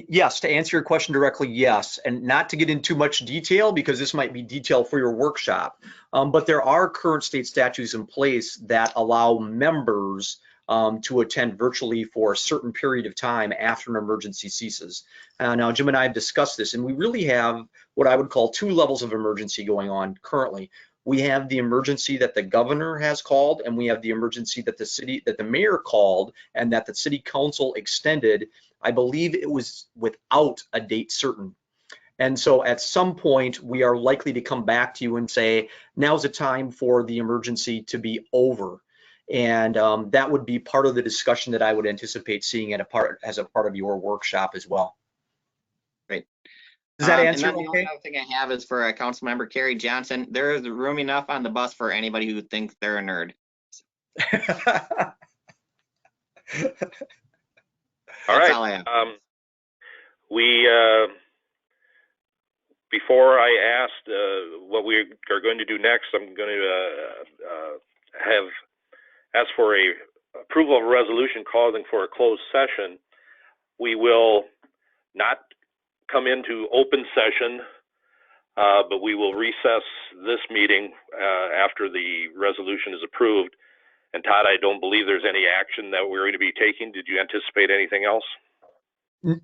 yes, to answer your question directly, yes, and not to get into too much detail because this might be detail for your workshop, but there are current state statutes in place that allow members to attend virtually for a certain period of time after an emergency ceases. Now, Jim and I have discussed this, and we really have what I would call two levels of emergency going on currently. We have the emergency that the governor has called, and we have the emergency that the mayor called and that the city council extended. I believe it was without a date certain. And so at some point, we are likely to come back to you and say, now's the time for the emergency to be over. And that would be part of the discussion that I would anticipate seeing as a part of your workshop as well. Great. Does that answer and then okay? The other thing I have is for council member Carrie Johnson. There is room enough on the bus for anybody who thinks they're a nerd. All right. All I have. Before I asked what we are going to do next, I'm going to ask for a approval of a resolution calling for a closed session. We will not come into open session, but we will recess this meeting after the resolution is approved. And Todd, I don't believe there's any action that we're going to be taking. Did you anticipate anything else?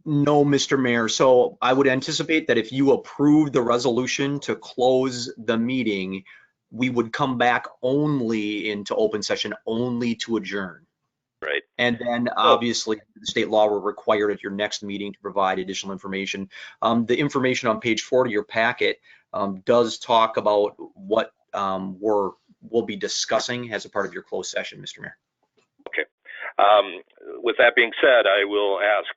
No, Mr. Mayor. So I would anticipate that if you approve the resolution to close the meeting, we would come back only into open session, only to adjourn. Right. And then obviously the state law will require at your next meeting to provide additional information. The information on page 4 of your packet does talk about what we'll be discussing as a part of your closed session, Mr. Mayor. Okay. With that being said, I will ask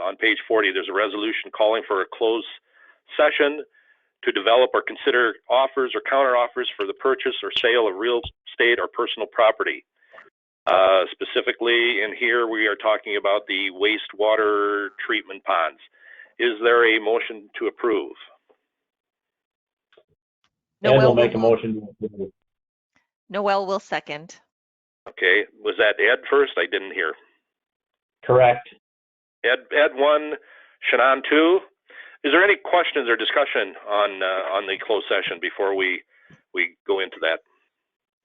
on page 40, there's a resolution calling for a closed session to develop or consider offers or counter offers for the purchase or sale of real estate or personal property. Specifically in here, we are talking about the wastewater treatment ponds. Is there a motion to approve? Ed will Noel make a will, motion to approve. Noel will second. Okay, was that Ed first? I didn't hear. Correct. Ed 1, Shannon 2. Is there any questions or discussion on the closed session before we go into that?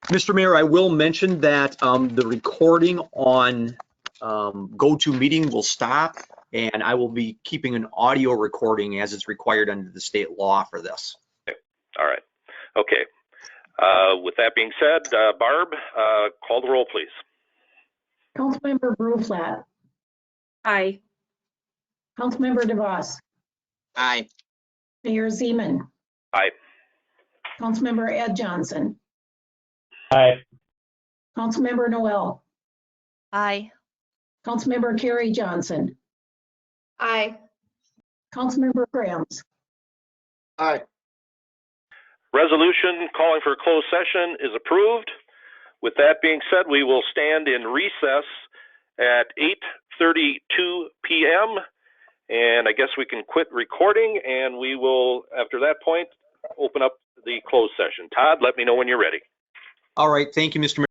Mr. Mayor, I will mention that the recording on GoToMeeting will stop, and I will be keeping an audio recording as it's required under the state law for this. Okay. All right. Okay. With that being said, Barb, call the roll, please. Councilmember Bruflat, Aye. Councilmember DeVos, Aye. Mayor Zeman, Aye. Councilmember Ed Johnson, Aye. Councilmember Noel, Aye. Councilmember Carrie Johnson, Aye. Councilmember Grams. Aye. Resolution calling for a closed session is approved. With that being said, we will stand in recess at 8:32 p.m. And I guess we can quit recording, and we will, after that point, open up the closed session. Todd, let me know when you're ready. All right. Thank you, Mr. Mayor.